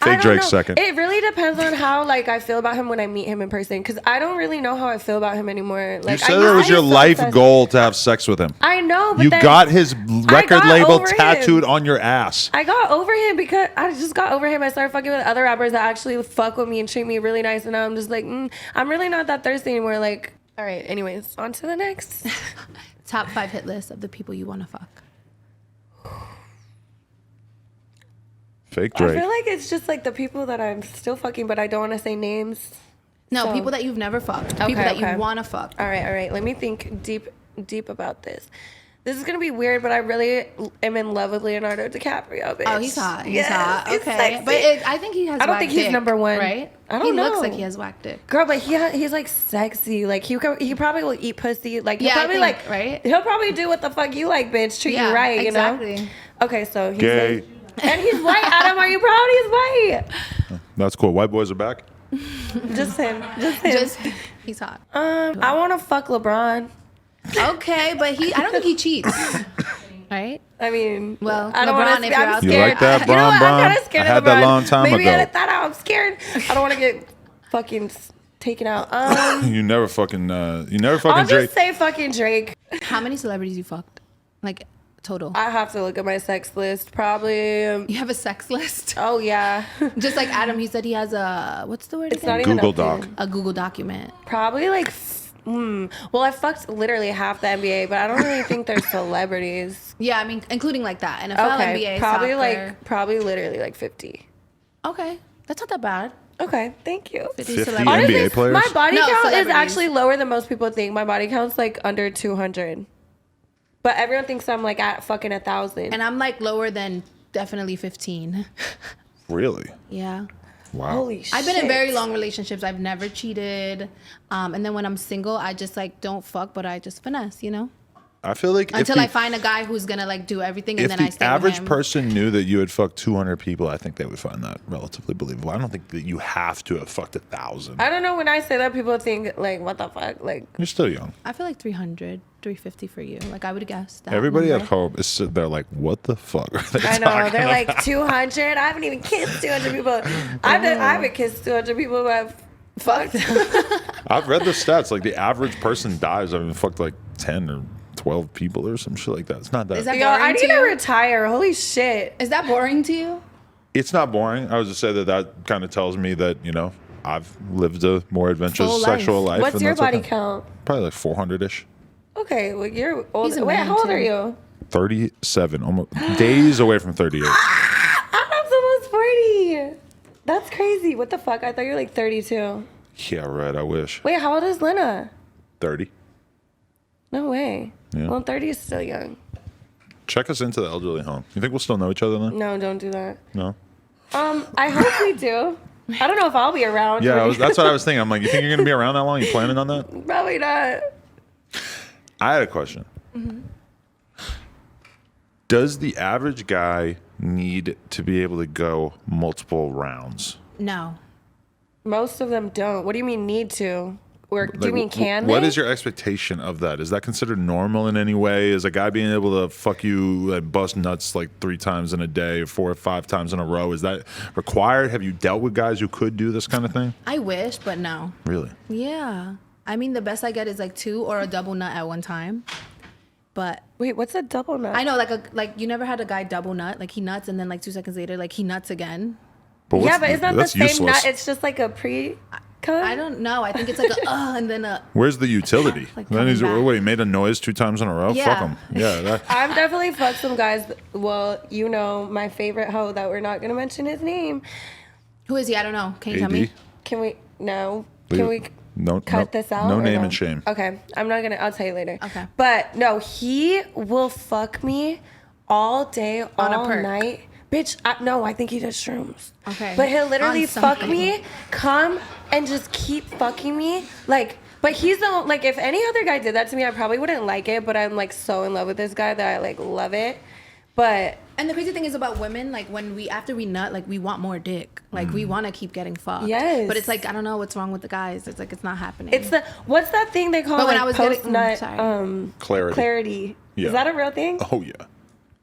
I Fake don't Drake's know. second. It really depends on how like I feel about him when I meet him in person, because I don't really know how I feel about him anymore. Like You said I it was used your to be so life obsessed. goal to have sex with him. I know, but You then got his record got label over him. tattooed on your ass. I got over him because I just got over him. I started fucking with other rappers that actually fuck with me and treat me really nice, and now I'm just like, I'm really not that thirsty anymore. Like, all right, anyways, on to the next. Top 5 hit list of the people you want to fuck. Fake I Drake. feel like it's just like the people that I'm still fucking, but I don't want to say names. No, So- people that you've never fucked. Okay, People that okay. you want to fuck. All right. Let me think deep about this. This is gonna be weird, but I really am in love with Leonardo DiCaprio. Bitch. Oh, he's hot. He's Yes, hot. he's Okay, sexy. but I think he has. I don't whack think he's dick, number one. right? I don't he know. looks like he has whack dick. Girl, but he's like sexy. Like he probably will eat pussy. Like he'll Yeah, I probably think, like right? He'll probably do what the fuck you like, bitch. Treat Yeah, you right. exactly. You know. Okay, so he's Gay. like- and he's white. Adam, are you proud? He's white. That's cool. White boys are back. Just him. He's hot. I want to fuck LeBron. Okay, but I don't think he cheats. Right? I mean, Well, I don't LeBron, want to. if you're I'm out scared. You like that, You know what? Bron? I'm kind of scared I of had LeBron. that long time Maybe ago. edit that out. I'm scared. I don't want to get fucking taken out. You never fucking I'll Drake. just say fucking Drake. How many celebrities you fucked? Like total? I have to look at my sex list. Probably. You have a sex list? Oh yeah. Just like Adam, he said he has a what's the word? It's again? not even Google up Doc. there. A Google document. Probably like. Well, I fucked literally half the NBA, but I don't really think they're celebrities. Yeah, I mean, including like that. NFL, Okay, NBA, probably soccer. literally like 50. Okay, that's not that bad. Okay, thank you. 50 celebrities. Honestly, NBA players? my body No, count is celebrities. actually lower than most people think. My body count's like under 200. But everyone thinks I'm like at fucking 1,000. And I'm like lower than definitely 15. Really? Yeah. Wow. Holy shit. I've been in very long relationships. I've never cheated. And then when I'm single, I just like don't fuck, but I just finesse, you know? I feel like until I find a guy who's gonna like do everything, and then I if stay the average with him. person knew that you had fucked 200 people, I think they would find that relatively believable. I don't think that you have to have fucked 1,000. I don't know. When I say that, people think like, what the fuck? Like, You're still young. I feel like 300, 350 for you. Like I would guess that. Everybody number. at home is sitting there like, what the fuck are they I know talking they're about? like 200. I haven't even kissed 200 people. I haven't kissed 200 people who have fucked. I've read the stats. Like the average person dies. I mean, fucked like 10 or 12 people or some shit like that. It's not that. Is that Yo, I boring need to to you? retire. Holy shit. Is that boring to you? It's not boring. I was just say that kind of tells me that, you know, I've lived a more adventurous Full life. sexual life. What's and your that's body okay. count? Probably like 400-ish. Okay, well you're He's a older. Wait, man, how old too. are you? 37, almost days away from 38. I'm almost 40. That's crazy. What the fuck? I thought you were like 32. Yeah, right. I wish. Wait, how old is Lena? 30. No way. Yeah. Well, 30 is still young. Check us into the elderly home. You think we'll still know each other then? No, don't do that. No. I hope we do. I don't know if I'll be around. Yeah, that's what I was thinking. I'm like, you think you're gonna be around that long? You planning on that? Probably not. I had a question. Mm-hmm. Does the average guy need to be able to go multiple rounds? No. Most of them don't. What do you mean need to? Or do you Like, mean can What they? is your expectation of that? Is that considered normal in any way? Is a guy being able to fuck you and bust nuts like 3 times in a day, 4 or 5 times in a row? Is that required? Have you dealt with guys who could do this kind of thing? I wish, but no. Really? Yeah. I mean, the best I get is like 2 or a double nut at one time. But Wait, what's a double nut? I know, like you never had a guy double nut, like he nuts and then like 2 seconds later, like he nuts again. But Yeah, but it's not the that's same useless. nut. It's just like a pre-cum. I don't know. I think it's like a and then a. Where's the utility? Like then he's coming back. what? He made a noise 2 times in a row. Yeah. Fuck him. Yeah. That, I've definitely fucked some guys. Well, you know, my favorite hoe that we're not going to mention his name. Who is he? I don't know. Can you tell me? AD. Can we? No. Leave Can it. we No, cut this out? No or name and shame. Okay. I'm not going to. I'll tell you later. Okay. But no, he will fuck me all day, On a all perk. night. Bitch, no, I think he does shrooms. Okay. But he'll literally On fuck something. me, come, and just keep fucking me. Like, but he's the, like, if any other guy did that to me, I probably wouldn't like it, but I'm, like, so in love with this guy that I, like, love it. But And the crazy thing is about women, like when after we nut, like we want more dick. Like we want to keep getting fucked. Yes. But it's like, I don't know what's wrong with the guys. It's like, it's not happening. it's the, what's that thing they call, But when like, I was getting- post-nut, sorry. Clarity. clarity. Yeah. Is that a real thing? Oh yeah.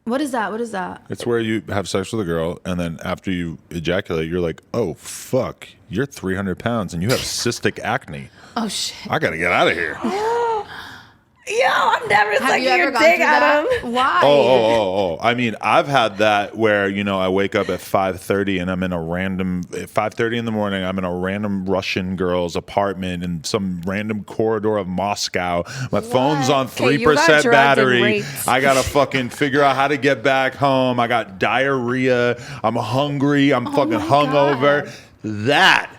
What is that? What is that? It's where you have sex with a girl, and then after you ejaculate, you're like, "Oh fuck, you're 300 pounds, and you have cystic acne. Oh shit. I gotta get out of here." Yo, I'm never Have sucking you ever your gone dick through at that? him. Why? Oh. I mean, I've had that where, you know, I wake up at 5:30 and I'm in a random, at 5:30 in the morning, I'm in a random Russian girl's apartment in some random corridor of Moscow. My phone's on Okay, you got 3% drugged and battery. raped. I gotta fucking figure out how to get back home. I got diarrhea. I'm hungry. I'm fucking my hungover. God. That.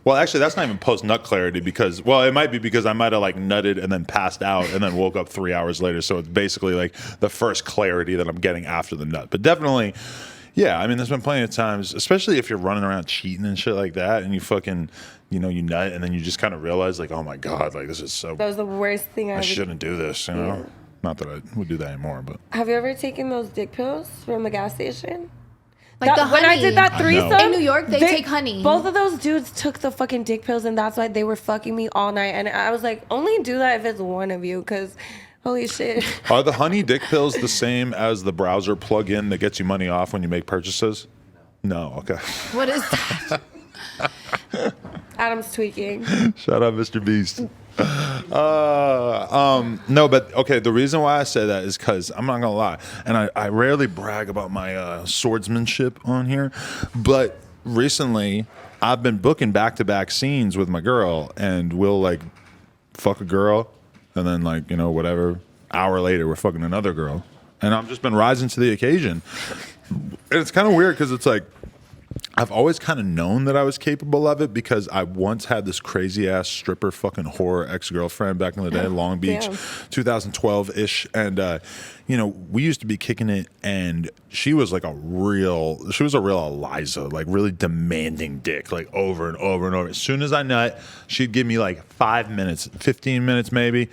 Well, actually, that's not even post nut clarity because, well, it might be because I might have like nutted and then passed out and then woke up 3 hours later. So it's basically like the first clarity that I'm getting after the nut. But definitely, yeah, I mean, there's been plenty of times, especially if you're running around cheating and shit like that and you fucking, you know, you nut and then you just kind of realize like, oh my God, like this is so, That was the worst thing I I ever. shouldn't do this, you know? Not that I would do that anymore, but. Have you ever taken those dick pills from the gas station? Like the when I honey. did that threesome In New York, they take honey. Both of those dudes took the fucking dick pills, and that's why they were fucking me all night. And I was like, only do that if it's one of you, because holy shit. Are the honey dick pills the same as the browser plug-in that gets you money off when you make purchases? No, okay. What is that? Adam's tweaking. Shout out, Mr. Beast. No, but okay. The reason why I say that is because I'm not gonna lie, and I rarely brag about my swordsmanship on here, but recently I've been booking back-to-back scenes with my girl, and we'll like fuck a girl, and then like, you know, whatever, hour later we're fucking another girl, and I've just been rising to the occasion, and it's kind of weird because it's like, I've always kind of known that I was capable of it because I once had this crazy ass stripper fucking horror ex-girlfriend back in the day, Long Beach, Damn. 2012-ish. And, you know, we used to be kicking it and she was a real Aliza, like really demanding dick, like over and over and over. As soon as I nut, she'd give me like 5 minutes, 15 minutes maybe.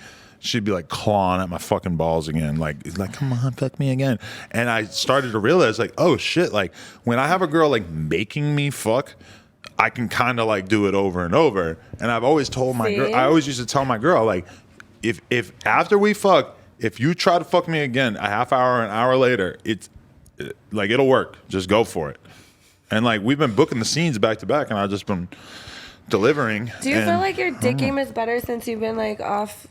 she'd be like clawing at my fucking balls again. Like, it's like, come on, fuck me again. And I started to realize, like, oh shit, like when I have a girl like making me fuck, I can kind of like do it over and over. And I've always told my girl, I always used to tell my girl, like, if after we fuck, if you try to fuck me again a half hour, an hour later, it's like, it'll work. Just go for it. And like, we've been booking the scenes back to back, and I've just been delivering. Do you feel like your dick game is better since you've been like off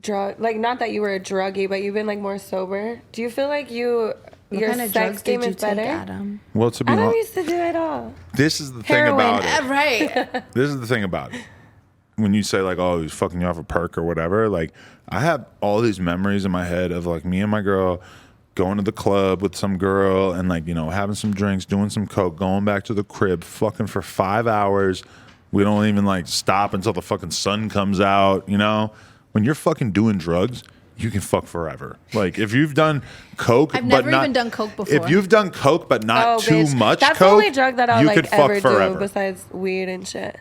drug? Like, not that you were a druggie, but you've been like more sober. Do you feel like your sex game is better? Adam? Well, to be I don't honest, used to do it all. this is the Heroin. thing about it. Right. This is the thing about it. When you say like, oh, he's fucking you off a perk or whatever, like I have all these memories in my head of like me and my girl going to the club with some girl and like, you know, having some drinks, doing some coke, going back to the crib, fucking for 5 hours. We don't even like stop until the fucking sun comes out, you know? When you're fucking doing drugs, you can fuck forever. Like if you've done coke, I've never even done coke before. If you've done coke but not too much That's coke, the only drug that I'll you like could fuck ever forever. do besides weed and shit.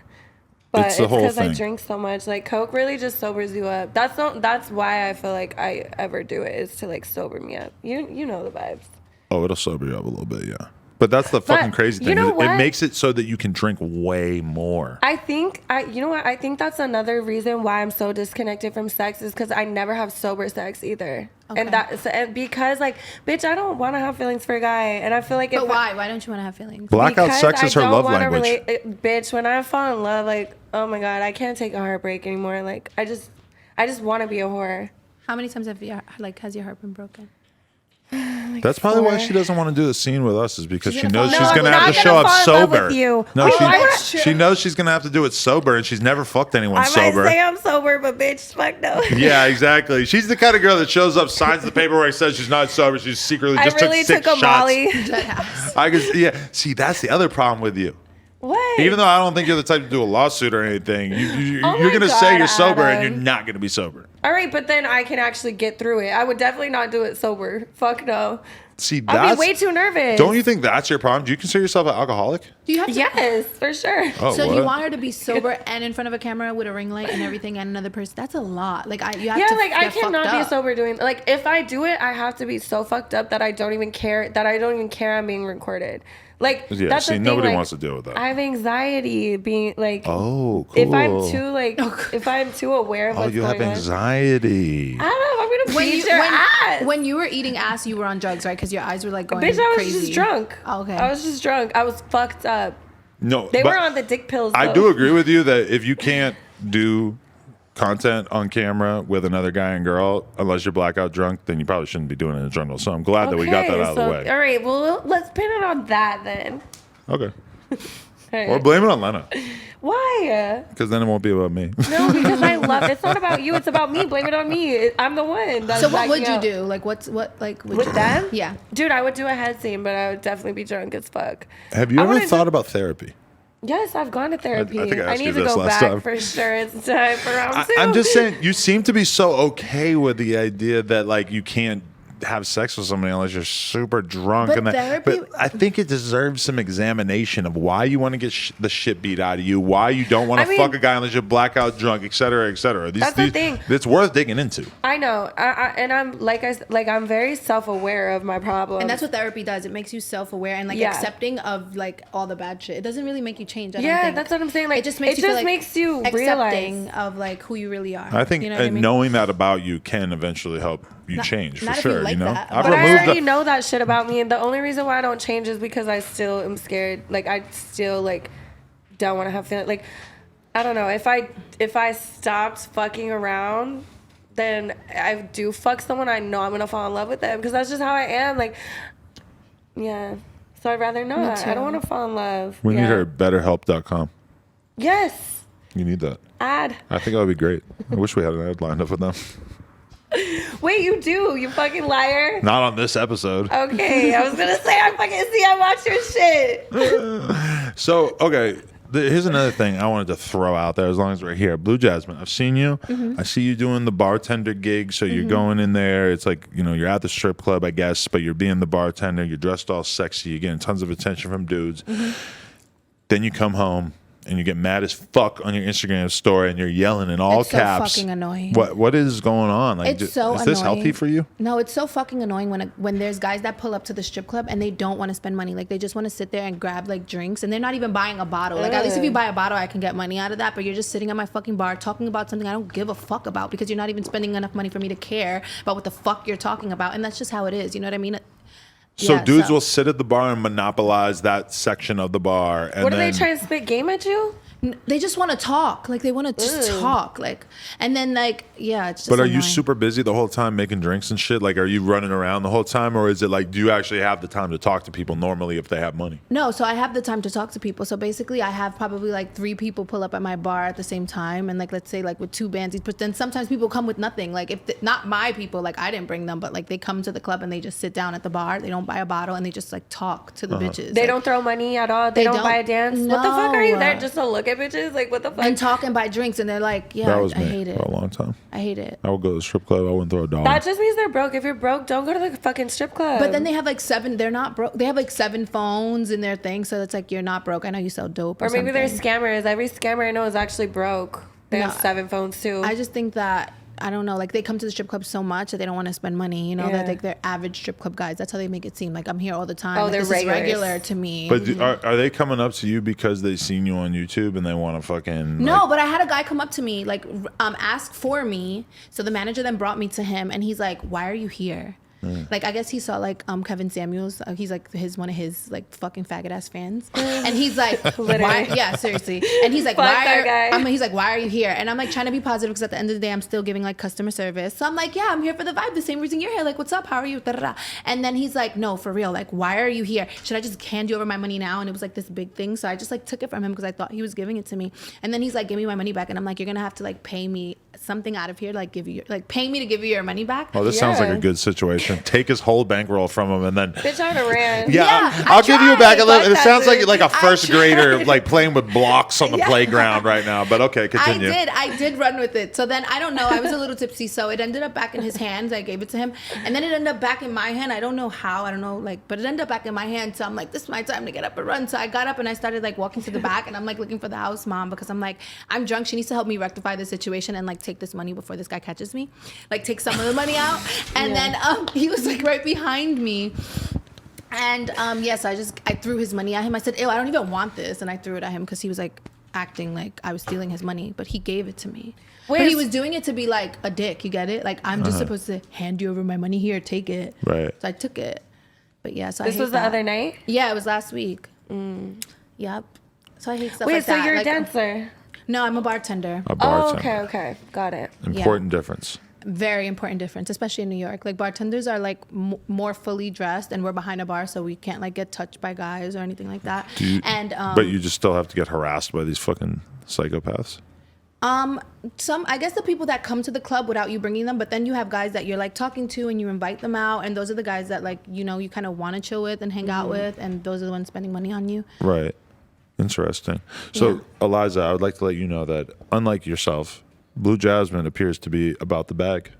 But It's the whole because I thing. drink so much. Like coke really just sobers you up. That's why I feel like I ever do it, is to like sober me up. You know the vibes. Oh, it'll sober you up a little bit, yeah. But that's the fucking crazy thing. you know It what? makes it so that you can drink way more. I think you know what? I think that's another reason why I'm so disconnected from sex is because I never have sober sex either. Okay. And because like, bitch, I don't want to have feelings for a guy, and I feel like But why? Why don't you want to have feelings? Blackout because sex is her I don't love wanna language. Bitch, when I fall in love, like, oh my god, I can't take a heartbreak anymore. Like, I just want to be a whore. How many times has your heart been broken? Like That's probably why 4. she doesn't want to do the scene with us, is because she gonna knows fall- she's No, going to I'm have not to show gonna up fall in love sober. with you. No, Oh, that's she knows she's going to have to do it sober, and she's never fucked anyone I sober. might say I'm sober, but bitch, fuck no. Yeah, exactly. She's the kind of girl that shows up, signs the paperwork, says she's not sober. She's secretly I just really took 6 took a shots. Molly. I guess, yeah. See, that's the other problem with you. What? Even though I don't think you're the type to do a lawsuit or anything, you're Oh going to my say God, you're sober, and Adam. you're not going to be sober. All right, but then I can actually get through it. I would definitely not do it sober. Fuck no. See, I'd that's be way too nervous. Don't you think that's your problem? Do you consider yourself an alcoholic? Do you have to? Yes, for sure. Oh, So what? you want her to be sober and in front of a camera with a ring light and everything and another person? That's a lot. Like you have Yeah, to like I get cannot fucked be up. sober doing like if I do it, I have to be so fucked up that I don't even care I'm being recorded. Like Yeah, that's see, the thing. nobody like, wants to deal with that. I have anxiety being like. Oh, cool. If I'm too like, if I'm too aware of Oh, what's you have going on, anxiety. I don't know. I'm gonna beat your ass. When you were eating ass, you were on drugs, right? Because your eyes were like going Bitch, I was crazy. just drunk. Oh, okay. I was just drunk. I was fucked up. No, They but were on the dick pills. I though. do agree with you that if you can't do content on camera with another guy and girl, unless you're blackout drunk, then you probably shouldn't be doing it in general. So I'm glad that we got that out of the way. All right, well, let's pin it on that then. Okay. All right. Or blame it on Lena, Why? because then it won't be about me. No, because I love. It's not about you. It's about me. Blame it on me. I'm the one. That's So what would backing you out. do? Like what would With you them? do? Yeah. Dude, I would do a head scene, but I would definitely be drunk as fuck. Have you I ever wanna thought do- about therapy? Yes, I've gone to therapy. I think I asked need you to this go last back time. for sure. It's time for round 2. I'm just saying, you seem to be so okay with the idea that like you can't have sex with somebody unless you're super drunk. But and that, therapy- but I think it deserves some examination of why you want to get the shit beat out of you, why you don't want I to mean- fuck a guy unless you're blackout drunk, et cetera, et cetera. That's the thing. It's worth digging into. I know, and I'm I'm very self-aware of my problems. And that's what therapy does. It makes you self-aware and like Yeah. accepting of like all the bad shit. It doesn't really make you change. I don't Yeah, think. that's what I'm saying. Like, it just makes you feel like makes you accepting realize. of like who you really are. I think you know what I mean? knowing that about you can eventually help you Not- change not for if you sure. like You know, that, I've but But I removed already the. know that shit about me, and the only reason why I don't change is because I still am scared. Like I still like don't want to have feelings. Like I don't know if I stopped fucking around, then I do fuck someone. I know I'm gonna fall in love with them because that's just how I am. Like yeah, so I'd rather not. I don't want to fall in love. We need Yeah. her at BetterHelp.com. Yes, You need that. ad. I think that would be great. I wish we had an ad lined up with them. Wait, you do? You fucking liar. Not on this episode. Okay, I was gonna say I watch your shit. So, okay, here's another thing I wanted to throw out there as long as we're here. Blu Jasmine, I've seen you. I see you doing the bartender gig. So you're going in there. It's like, you know, you're at the strip club, I guess, but you're being the bartender. You're dressed all sexy. You're getting tons of attention from dudes. Then you come home and you get mad as fuck on your Instagram story and you're yelling in all caps. So fucking annoying. What is going on? Like, It's so is this annoying. healthy for you? No, it's so fucking annoying when there's guys that pull up to the strip club and they don't want to spend money. Like, they just want to sit there and grab like drinks, and they're not even buying a bottle. Like, at least if you buy a bottle, I can get money out of that. But you're just sitting at my fucking bar talking about something I don't give a fuck about, because you're not even spending enough money for me to care about what the fuck you're talking about. And that's just how it is. You know what I mean? So dudes will sit at the bar and monopolize that section of the bar. And what, are they trying to spit game at you? They just want to talk. Like, they want to just talk. Like, and then like, yeah, it's just But are annoying. you super busy the whole time making drinks and shit? Like, are you running around the whole time, or is it like, do you actually have the time to talk to people normally if they have money? No, so I have the time to talk to people. So basically, I have probably like 3 people pull up at my bar at the same time, and like, let's say like with 2 bands. But then sometimes people come with nothing. Like, if not my people, like I didn't bring them, but like they come to the club and they just sit down at the bar. They don't buy a bottle, and they just like talk to the bitches. They like, don't throw money at all. They don't buy a dance. No. What the fuck, are you there just to look at bitches? Like, what the fuck? and talk and buy drinks, and they're like, yeah, That was I me hate it. for a long time. I hate it. I would go to the strip club. I wouldn't throw a dollar. That just means they're broke. If you're broke, don't go to the fucking strip club. But then they have like 7. They're not broke. They have like 7 phones in their thing, so it's like, you're not broke. I know you sell dope, or maybe something. they're scammers. Every scammer I know is actually broke. They No, have 7 phones too. I just think that, I don't know, like they come to the strip club so much that they don't want to spend money. You know, that like they're average strip club guys. That's how they make it seem. Like, I'm here all the time. Oh, like, they're this is regulars. regular to me. But are they coming up to you because they seen you on YouTube and they want to fucking? No, like, but I had a guy come up to me, like, ask for me. So the manager then brought me to him, and he's like, "Why are you here?" Like, I guess he saw like Kevin Samuels. He's like one of his like fucking faggot ass fans, and he's like, why? Yeah, seriously. And he's like, Fuck why? that guy. He's like, why are you here? And I'm like trying to be positive, because at the end of the day, I'm still giving like customer service. So I'm like, yeah, I'm here for the vibe. The same reason you're here. Like, what's up? How are you? Da-da-da. And then he's like, no, for real. Like, why are you here? Should I just hand you over my money now? And it was like this big thing. So I just like took it from him because I thought he was giving it to me. And then he's like, give me my money back. And I'm like, you're gonna have to like pay me something out of here, like pay me to give you your money back. Oh, this sounds like Yeah. a good situation. Take his whole bankroll from him and then. Bitch, I would have ran. Yeah, I'll give you back a little. Fuck It that sounds like dude. like a first tried. grader like playing with blocks on the playground right now. But okay, continue. I did run with it. So then I don't know. I was a little tipsy, so it ended up back in his hands. I gave it to him, and then it ended up back in my hand. I don't know how. I don't know, like, but it ended up back in my hand. So I'm like, this is my time to get up and run. So I got up and I started like walking to the back, and I'm like looking for the house mom, because I'm like, I'm drunk. She needs to help me rectify the situation and like take this money before this guy catches me. Like, take some of the money out. And then he was like right behind me. And so I threw his money at him. I said, ew, I don't even want this. And I threw it at him because he was like acting like I was stealing his money, but he gave it to me. Wait, but he was doing it to be like a dick, you get it? Like, I'm just supposed to hand you over my money, here, take it. Right. So I took it. But yeah, so This I hate was that. the other night? Yeah, it was last week. Yep. So I hate stuff Wait, like so that. you're a Like, dancer? no, I'm a bartender. A Oh, bartender. okay. Got it. Important difference. Very important difference, especially in New York. Like, bartenders are like more fully dressed, and we're behind a bar, so we can't like get touched by guys or anything like that. But you just still have to get harassed by these fucking psychopaths. I guess the people that come to the club without you bringing them, but then you have guys that you're like talking to and you invite them out, and those are the guys that like, you know, you kind of want to chill with and hang out with, and those are the ones spending money on you. Right. Interesting. So, Aliza, I would like to let you know that unlike yourself, Blu Jasmine appears to be about the bag.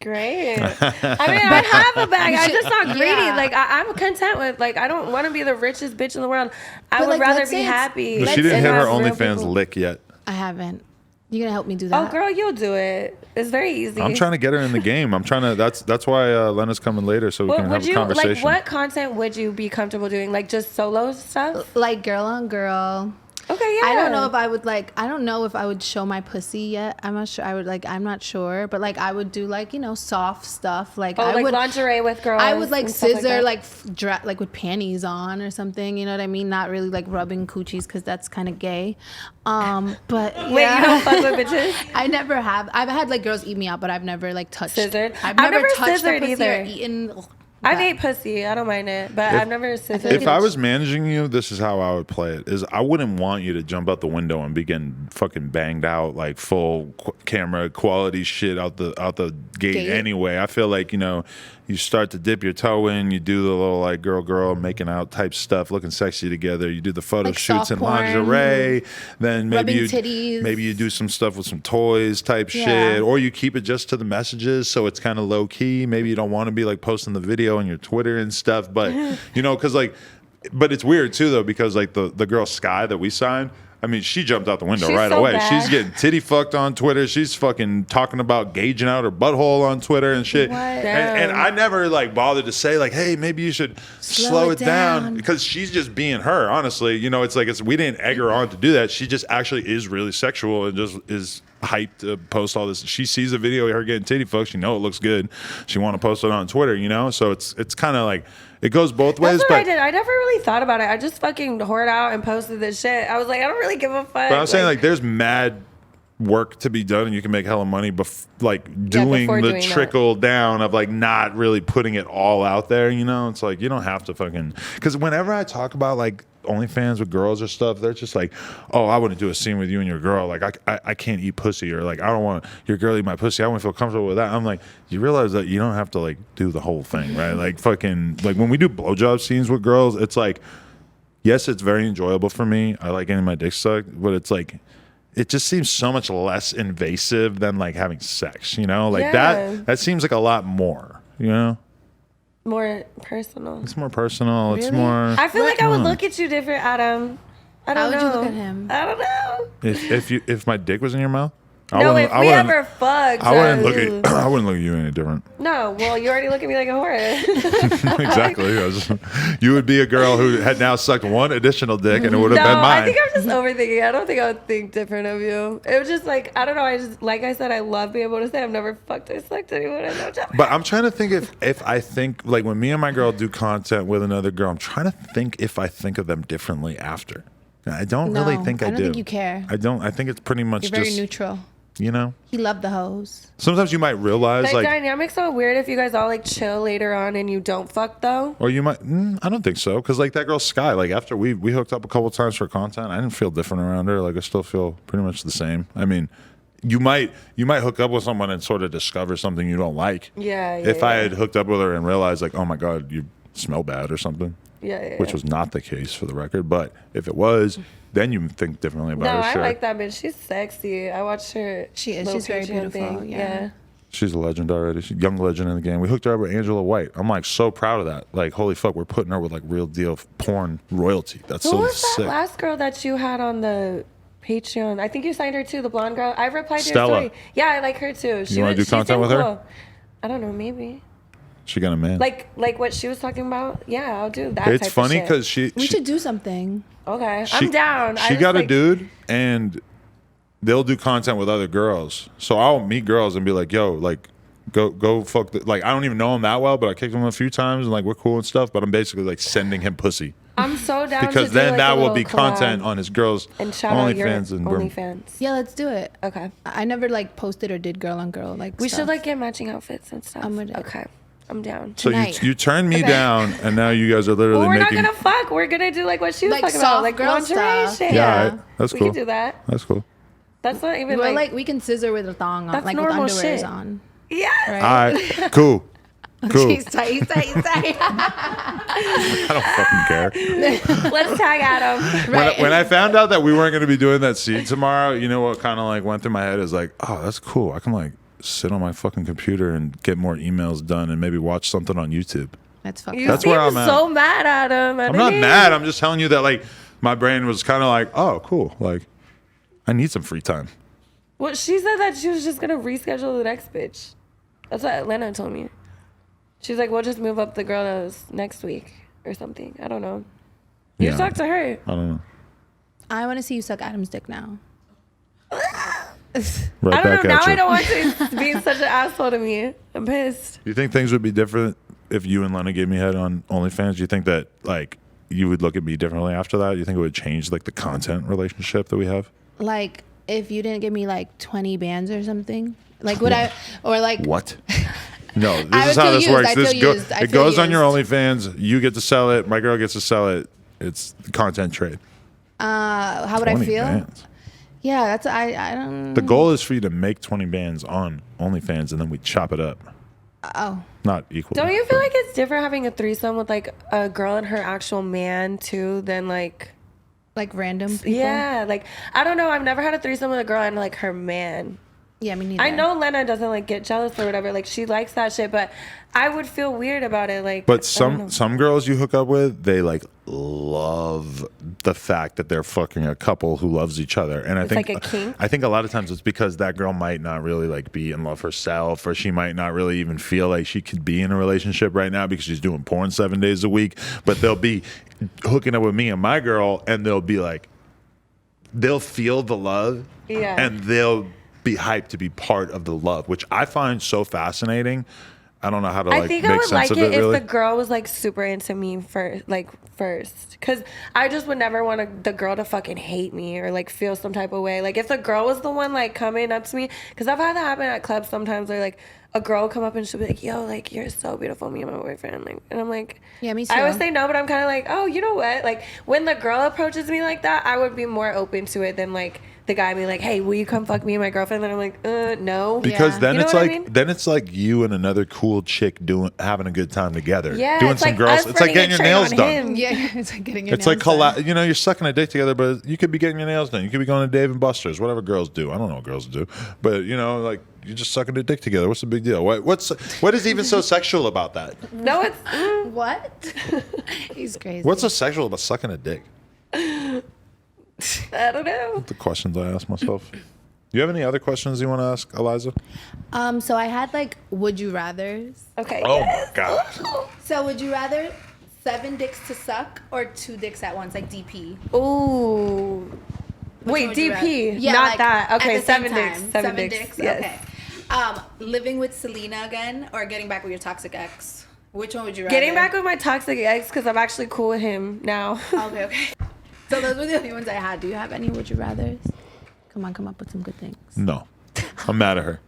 Great. I mean, I have a bag. I'm just not greedy. Yeah. Like, I'm content with, like, I don't want to be the richest bitch in the world. I But, would like, rather let's be say it's- happy. But she didn't and hit her have real OnlyFans people. lick yet. I haven't. You gonna help me do that? Oh, girl, you'll do it. It's very easy. I'm trying to get her in the game. I'm trying to. That's why Lena's coming later, so we What can would have a you, conversation. like, what content would you be comfortable doing? Like, just solo stuff? Like girl on girl. Okay, yeah. I don't know if I would like. I don't know if I would show my pussy yet. I'm not sure. I would like. I'm not sure, but like I would do like, you know, soft stuff. Like, Oh, I like would lingerie with girls. I would like and stuff scissor like like with panties on or something. You know what I mean? Not really like rubbing coochies because that's kind of gay. But that. Wait, you don't fuck with bitches? I never have. I've had like girls eat me out, but I've never like touched. Scissored? I've I've never never touched scissored a pussy either. or eaten. ugh, I've but- ate pussy. I don't mind it, but I've never scissored. If I was managing you, this is how I would play it. Is I wouldn't want you to jump out the window and be getting fucking banged out like full camera quality shit out the gate anyway. I feel like, you know, you start to dip your toe in, you do the little like girl making out type stuff, looking sexy together. You do the photo Like shoots soft in porn. lingerie. Then maybe Rubbing titties. maybe you do some stuff with some toys type shit, or you keep it just to the messages, so it's kind of low key. Maybe you don't want to be like posting the video on your Twitter and stuff, but you know, because like, but it's weird too though, because like the girl Sky that we signed, I mean, she jumped out the window She's right so away. bad. She's getting titty fucked on Twitter. She's fucking talking about gauging out her butthole on Twitter and shit. What? And I never like bothered to say like, hey, maybe you should slow it down, because she's just being her. Honestly, you know, it's like we didn't egg her on to do that. She just actually is really sexual and just is hyped to post all this. She sees a video of her getting titty fucked. She know it looks good. She want to post it on Twitter. You know, so it's kind of like. It goes both ways. That's what but I did. I never really thought about it. I just fucking whored out and posted this shit. I was like, I don't really give a fuck. But I'm saying like there's mad work to be done, and you can make hella money, doing before the doing trickle down of like not really putting it all out there. You know, it's like you don't have to fucking. Because whenever I talk about like OnlyFans with girls or stuff, they're just like, oh, I wouldn't do a scene with you and your girl. Like I can't eat pussy, or like I don't want your girl to eat my pussy. I wouldn't feel comfortable with that. I'm like, you realize that you don't have to like do the whole thing, right? Like fucking like when we do blowjob scenes with girls, it's like, yes, it's very enjoyable for me. I like getting my dick sucked, but it's like. It just seems so much less invasive than like having sex, you know? Like that seems like a lot more, you know? More personal. It's more personal. It's Really? more. I feel like I would look at you different, Adam. I don't know. How would you look at him? I don't know. If my dick was in your mouth, No, if we ever fucked. I wouldn't look at I wouldn't look at you any different. No, well, you already look at me like a whore. Exactly. You would be a girl who had now sucked one additional dick, and it would have been mine. I think I'm just overthinking. I don't think I would think different of you. It was just like, I don't know. I just, like I said, I love being able to say I've never fucked or sucked anyone. I know. But I'm trying to think if I think like when me and my girl do content with another girl, I'm trying to think if I think of them differently after. I don't really think I do. I don't think you care. I don't. I think it's pretty much You're very just neutral. You know, He loved the hoes. sometimes you might realize The like, dynamic's so weird if you guys all like chill later on and you don't fuck though. or you might. I don't think so, because like that girl Sky, like after we hooked up a couple times for content, I didn't feel different around her. Like I still feel pretty much the same. I mean, you might hook up with someone and sort of discover something you don't like. Yeah. If I had hooked up with her and realized like, oh my god, you smell bad or something, which was not the case for the record, but if it was, then you think differently about No, her. I Sure. like that bitch. She's sexy. I watched her. She is. little She's very Patreon beautiful. Yeah. She's a legend already. She's a young legend in the game. We hooked her up with Angela White. I'm like so proud of that. Like, holy fuck, we're putting her with like real deal porn royalty. That's Who so was sick. that last girl that you had on the Patreon? I think you signed her too, the blonde girl. I replied to Stella. your story. Yeah, I like her too. You wanna do she content seemed with her? cool. I don't know, maybe. She got a man. Like what she was talking about? Yeah, I'll do that. It's type funny of shit. because We should do something. Okay, she I'm down. She got a dude, and they'll do content with other girls. So I'll meet girls and be like, "Yo, like, go fuck." Like, I don't even know him that well, but I kicked him a few times, and like we're cool and stuff. But I'm basically like sending him pussy I'm so down because to then do, like, that a will little be content collab. on his girls' And shout out your OnlyFans and OnlyFans. Yeah, let's do it. Okay. I never like posted or did girl on girl like. We stuff. should like get matching outfits and stuff. I'm with it. Okay. I'm down. So Tonight. you turned me Okay. down, and now you guys are literally Well, we're making. not gonna fuck. We're gonna do like what she was Like talking about, soft like girl lingerie stuff. shit. Yeah, Yeah. alright. That's We cool. can do that. That's cool. That's not even We're like like we can scissor with a thong on, That's like with normal underwears shit. on. yeah. Right? All right, cool. Cool. He's tight. He's tight. He's tight. I don't fucking care. Let's tag Adam. Right. When I found out that we weren't going to be doing that scene tomorrow, you know what kind of like went through my head is like, oh, that's cool. I can like sit on my fucking computer and get more emails done and maybe watch something on YouTube. That's fucked You up. That's where seem I'm at. so mad at him. I'm not mad. I'm just telling you that like my brain was kind of like, oh, cool. Like I need some free time. Well, she said that she was just gonna reschedule the next bitch. That's what Atlanta told me. She's like, we'll just move up the girl that was next week or something. I don't know. You Yeah. talk to her. I don't know. I want to see you suck Adam's dick now. Right I don't back know. Now at you. I don't want to be such an asshole to me. I'm pissed. Do you think things would be different if you and Lena gave me head on OnlyFans? Do you think that like you would look at me differently after that? Do you think it would change like the content relationship that we have? Like if you didn't give me like 20 bands or something, like would I or like What? No, I this would is how feel this used. works. I This feel used. I it feel goes on your used. OnlyFans. You get to sell it. My girl gets to sell it. It's content trade. how would I 20 feel? bands. Yeah, that's I don't. The goal is for you to make 20 bands on OnlyFans, and then we chop it up. Oh, Not equal. Don't you feel like it's different having a threesome with like a girl and her actual man too than like like random people. yeah, like I don't know. I've never had a threesome with a girl and like her man. Yeah, me neither. I know Lena doesn't like get jealous or whatever. Like she likes that shit, but I would feel weird about it. Like, but some girls you hook up with, they like love the fact that they're fucking a couple who loves each other. And It's like a kink? I think a lot of times it's because that girl might not really like be in love herself, or she might not really even feel like she could be in a relationship right now because she's doing porn 7 days a week. But they'll be hooking up with me and my girl, and they'll be like, they'll feel the love, and they'll be hyped to be part of the love, which I find so fascinating. I don't know how to like think make I would sense like of it it really. if the girl was like super into me first, because I just would never want the girl to fucking hate me or like feel some type of way. Like if the girl was the one like coming up to me, because I've had that happen at clubs sometimes, where like a girl will come up and she'll be like, "Yo, like you're so beautiful, me and my boyfriend." Like, and I'm like, yeah, me too. I always say no, but I'm kind of like, oh, you know what? Like when the girl approaches me like that, I would be more open to it than like the guy being like, "Hey, will you come fuck me and my girlfriend?" And I'm like, no. Because then You know it's what I like mean? then it's like you and another cool chick having a good time together. Yeah, doing it's some like girls. us It's like running getting a your train nails on done. him. Yeah, it's like getting your It's like nails done. you know, you're sucking a dick together, but you could be getting your nails done. You could be going to Dave and Buster's, whatever girls do. I don't know what girls do, but you know, like you're just sucking a dick together. What's the big deal? What is even so sexual about that? No, it's What? He's crazy. What's so sexual about sucking a dick? I don't know. The questions I ask myself. Do you have any other questions you want to ask, Aliza? So I had like would you rathers. Okay. Oh my god. So would you rather 7 dicks to suck or 2 dicks at once, like DP? Ooh. Which Wait, one would you rather? DP, Yeah, not like, that. at Okay, the same 7 dicks. time. 7 dicks. Yes. Okay. Living with Selena again or getting back with your toxic ex? Which one would you rather? Getting back with my toxic ex because I'm actually cool with him now. Okay. So those were the only ones I had. Do you have any would you rathers? Come up with some good things. No, I'm mad at her.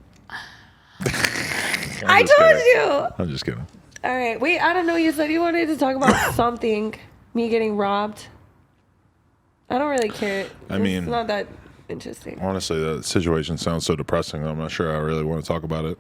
I told you. I'm just kidding. All right. Wait, I don't know. You said you wanted to talk about something. Me getting robbed. I don't really care. I mean- it's not that interesting. Honestly, the situation sounds so depressing. I'm not sure I really want to talk about it.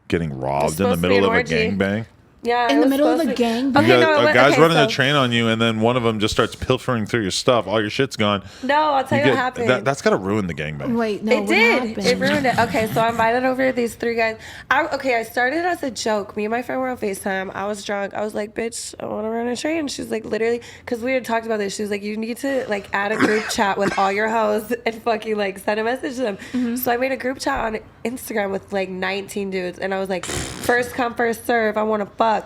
Getting robbed in the supposed to be middle an of a orgy. gangbang. Yeah. In it the was middle of supposed the to- gang? Okay, You no, got, a but- guy's okay, running so, a train on you, and then one of them just starts pilfering through your stuff. All your shit's gone. No, I'll tell you what happened. That's got to ruin the gangbang. Wait, no. It what did. happened? It ruined it. Okay, so I invited over these 3 guys. I started as a joke. Me and my friend were on FaceTime. I was drunk. I was like, bitch, I want to run a train. She's like, literally, because we had talked about this. She was like, you need to like add a group chat with all your hoes and fucking like send a message to them. Mm-hmm. So I made a group chat on Instagram with like 19 dudes. And I was like, first come, first serve. I want to fuck.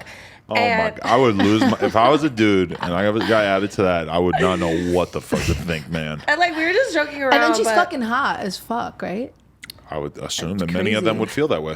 Oh my god, I would lose my, if I was a dude and I got added to that. I would not know what the fuck to think, man. And like we were just joking around. And then she's but fucking hot as fuck, right? I would assume that many of them crazy. would feel that way.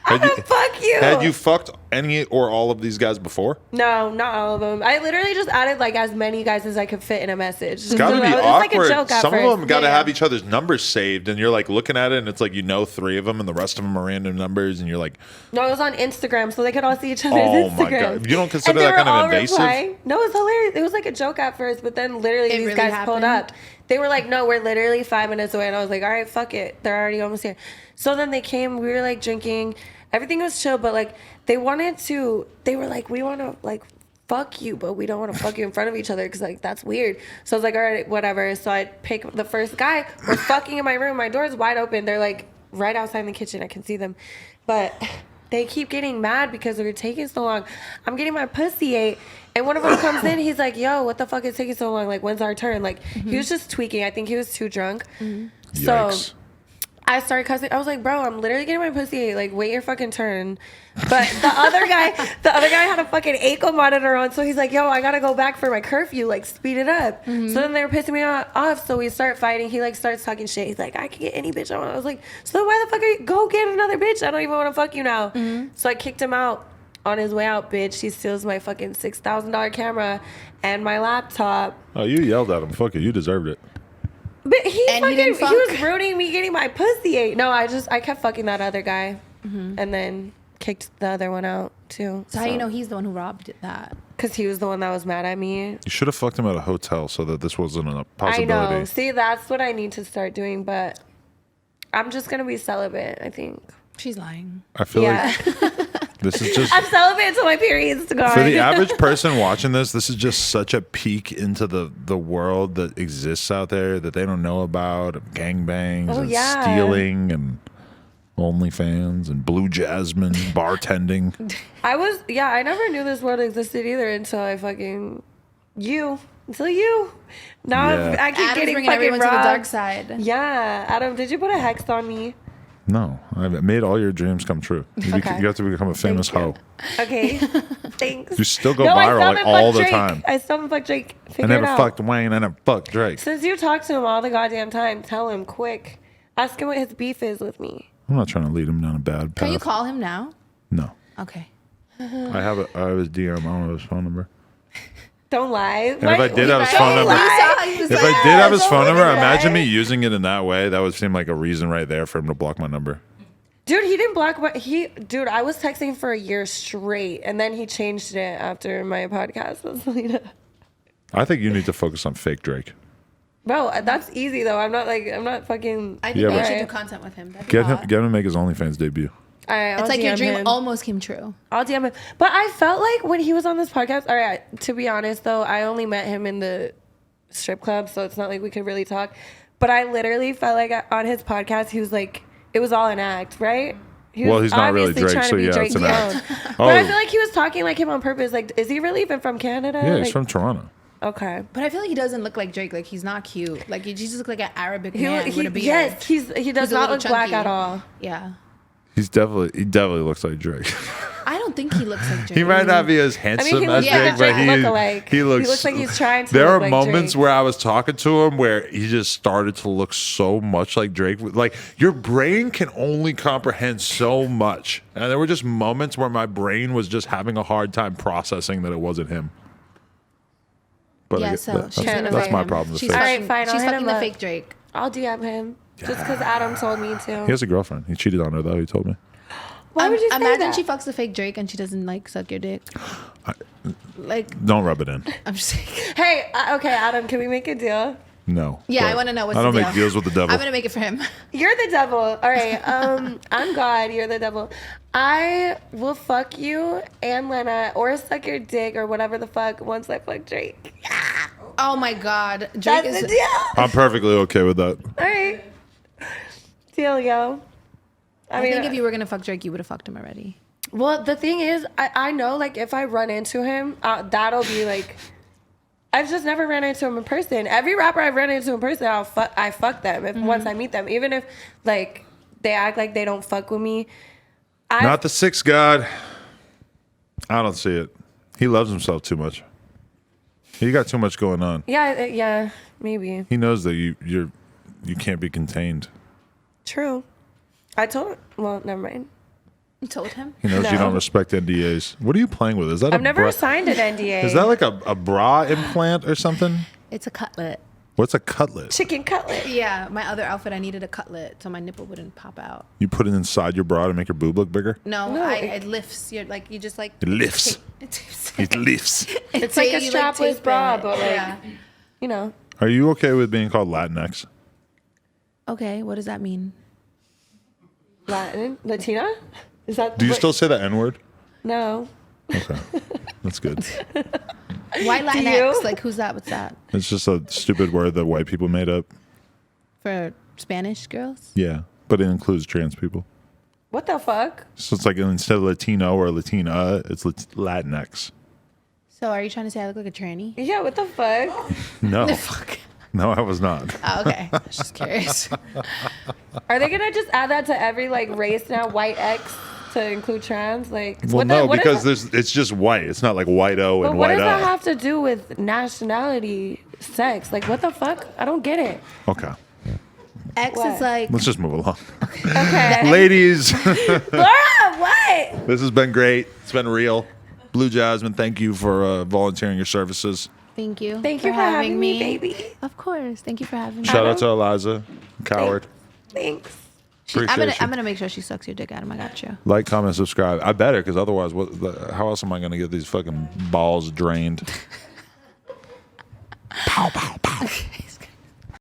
I'm gonna fuck you. Had you fucked any or all of these guys before? No, not all of them. I literally just added like as many guys as I could fit in a message. It's got to be It was awkward. like a joke at Some first. of them got to Yeah, have each other's numbers saved, and you're like looking at it, and it's like 3 of them, and the rest of them are random numbers, and you're like, No, it was on Instagram, so they could all see each other's oh Instagrams. my god, you don't consider And they that were kind of all invasive? replying. No, it's hilarious. It was like a joke at first, but then literally It these really guys pulled happened? up. They were like, no, we're literally 5 minutes away. And I was like, all right, fuck it. They're already almost here. So then they came. We were like drinking. Everything was chill, but like they were like, we want to like fuck you, but we don't want to fuck you in front of each other because like that's weird. So I was like, all right, whatever. So I pick the first guy. We're fucking in my room. My door's wide open. They're like right outside in the kitchen. I can see them. But they keep getting mad because we're taking so long. I'm getting my pussy ate. And one of them comes in. He's like, yo, what the fuck is taking so long? Like, when's our turn? Like, he was just tweaking. I think he was too drunk. So Yikes. I started cussing. I was like, bro, I'm literally getting my pussy ate. Like, wait your fucking turn. But the other guy had a fucking ankle monitor on. So he's like, yo, I gotta go back for my curfew. Like, speed it up. So then they were pissing me off. So we start fighting. He like starts talking shit. He's like, I can get any bitch I want. I was like, so why the fuck are you? Go get another bitch. I don't even want to fuck you now. So I kicked him out. On his way out, bitch, he steals my fucking $6,000 camera and my laptop. Oh, you yelled at him. Fuck it, you deserved it. But he didn't fuck? was ruining me getting my pussy ate. No, I kept fucking that other guy, and then kicked the other one out too. So how you know he's the one who robbed that? Because he was the one that was mad at me. You should have fucked him at a hotel so that this wasn't a I possibility. know. See, that's what I need to start doing, but I'm just gonna be celibate. I think. She's lying. I feel Yeah. like This is just I'm celibate until my period's gone. for the average person watching this. This is just such a peek into the world that exists out there that they don't know about. Of gangbangs and stealing and OnlyFans and Blu Jasmine bartending. I never knew this world existed either until until you. Now I keep Adam's getting bringing fucking everyone robbed. to the dark side. Yeah, Adam, did you put a hex on me? No, I've made all your dreams come true. You have to become a famous hoe. Okay, thanks. You still go viral like all the time. I still haven't fucked Drake. I never fucked Wayne. I never fucked Drake. Since you talk to him all the goddamn time, tell him quick. Ask him what his beef is with me. I'm not trying to lead him down a bad path. Can you call him now? No. Okay. I have his DM. I don't know his phone number. Don't lie. And if I did have his phone number, imagine me using it in that way. That would seem like a reason right there for him to block my number. Dude, he didn't block my dude, I was texting for a year straight and then he changed it after my podcast with Selena. I think you need to focus on fake Drake. Bro, that's easy though. I'm not fucking I think you should do content with him. Get him to make his OnlyFans debut. All right, It's like your dream him. almost came true. I'll DM him. But I felt like when he was on this podcast, all right, to be honest though, I only met him in the strip club, so it's not like we could really talk. But I literally felt like on his podcast, he was like, it was all an act, right? He was he's not really Drake, so yeah, it's an act. But I feel like he was talking like him on purpose. Like, is he really even from Canada? Yeah, like, he's from Toronto. Okay. But I feel like he doesn't look like Drake. Like, he's not cute. Like, he just looks like an Arabic man with a beard. Yes, he does not look black at all. Yeah. He definitely looks like Drake. I don't think he looks like Drake. He might not be as handsome as Drake, but he looks like he's trying to. There are like moments Drake. where I was talking to him where he just started to look so much like Drake. Like your brain can only comprehend so much, and there were just moments where my brain was just having a hard time processing that it wasn't him. But Yeah, that's my problem. She's Alright, fine, I'll She's hit fucking him the up. fake Drake. I'll DM him just because Adam told me to. He has a girlfriend. He cheated on her though. He told me. Why would you say imagine that? she fucks the fake Drake and she doesn't like suck your dick. Like, Don't rub it in. I'm just saying. Hey, okay, Adam, can we make a deal? No. Yeah, but I want to know what's I don't the make deal. deals with the devil. I'm gonna make it for him. You're the devil. All right. I'm God. You're the devil. I will fuck you and Lena or suck your dick or whatever the fuck once I fuck Drake. Oh my God, Drake That's is. the deal. I'm perfectly okay with that. All right. Deal, yo. I think if you were gonna fuck Drake, you would have fucked him already. Well, the thing is, I know like if I run into him, that'll be like. I've just never ran into him in person. Every rapper I've run into in person, I fuck them once I meet them. Even if like they act like they don't fuck with me. Not the sixth god. I don't see it. He loves himself too much. He got too much going on. Yeah, maybe. He knows that you can't be contained. True. Well, never mind. You told him? He knows you don't respect NDAs. What are you playing with? Is that I've never signed an NDA. Is that like a bra implant or something? It's a cutlet. What's a cutlet? Chicken cutlet. Yeah, my other outfit, I needed a cutlet so my nipple wouldn't pop out. You put it inside your bra to make your boob look bigger? No, it lifts. You're like, you just like. It lifts. It lifts. It's like a strapless bra, but like, you know. Are you okay with being called Latinx? Okay, what does that mean? Latina? Is that? Do you still say the N-word? No. Okay, that's good. Why Latinx? Like, who's that? What's that? It's just a stupid word that white people made up. For Spanish girls? Yeah, but it includes trans people. What the fuck? So it's like instead of Latino or Latina, it's Latinx. So are you trying to say I look like a tranny? Yeah, what the fuck? No. Fuck. No, I was not. Oh, okay. I was just curious. Are they gonna just add that to every like race now? White X to include trans? Like, Well, no, because it's just white. It's not like white-o but and what does white-o. that have to do with nationality, sex? Like, what the fuck? I don't get it. Okay, X What? is like. let's just move along. Okay. Ladies, Laura, what? this has been great. It's been real. Blu Jasmine, thank you for volunteering your services. Thank you. Thank you for having me, baby. Of course. Thank you for having me. Shout out to Aliza, coward. Thanks. Appreciate I'm gonna make sure she sucks your dick, Adam. I got you. Like, comment, subscribe. I better, because otherwise, how else am I going to get these fucking balls drained? Pow, pow, pow.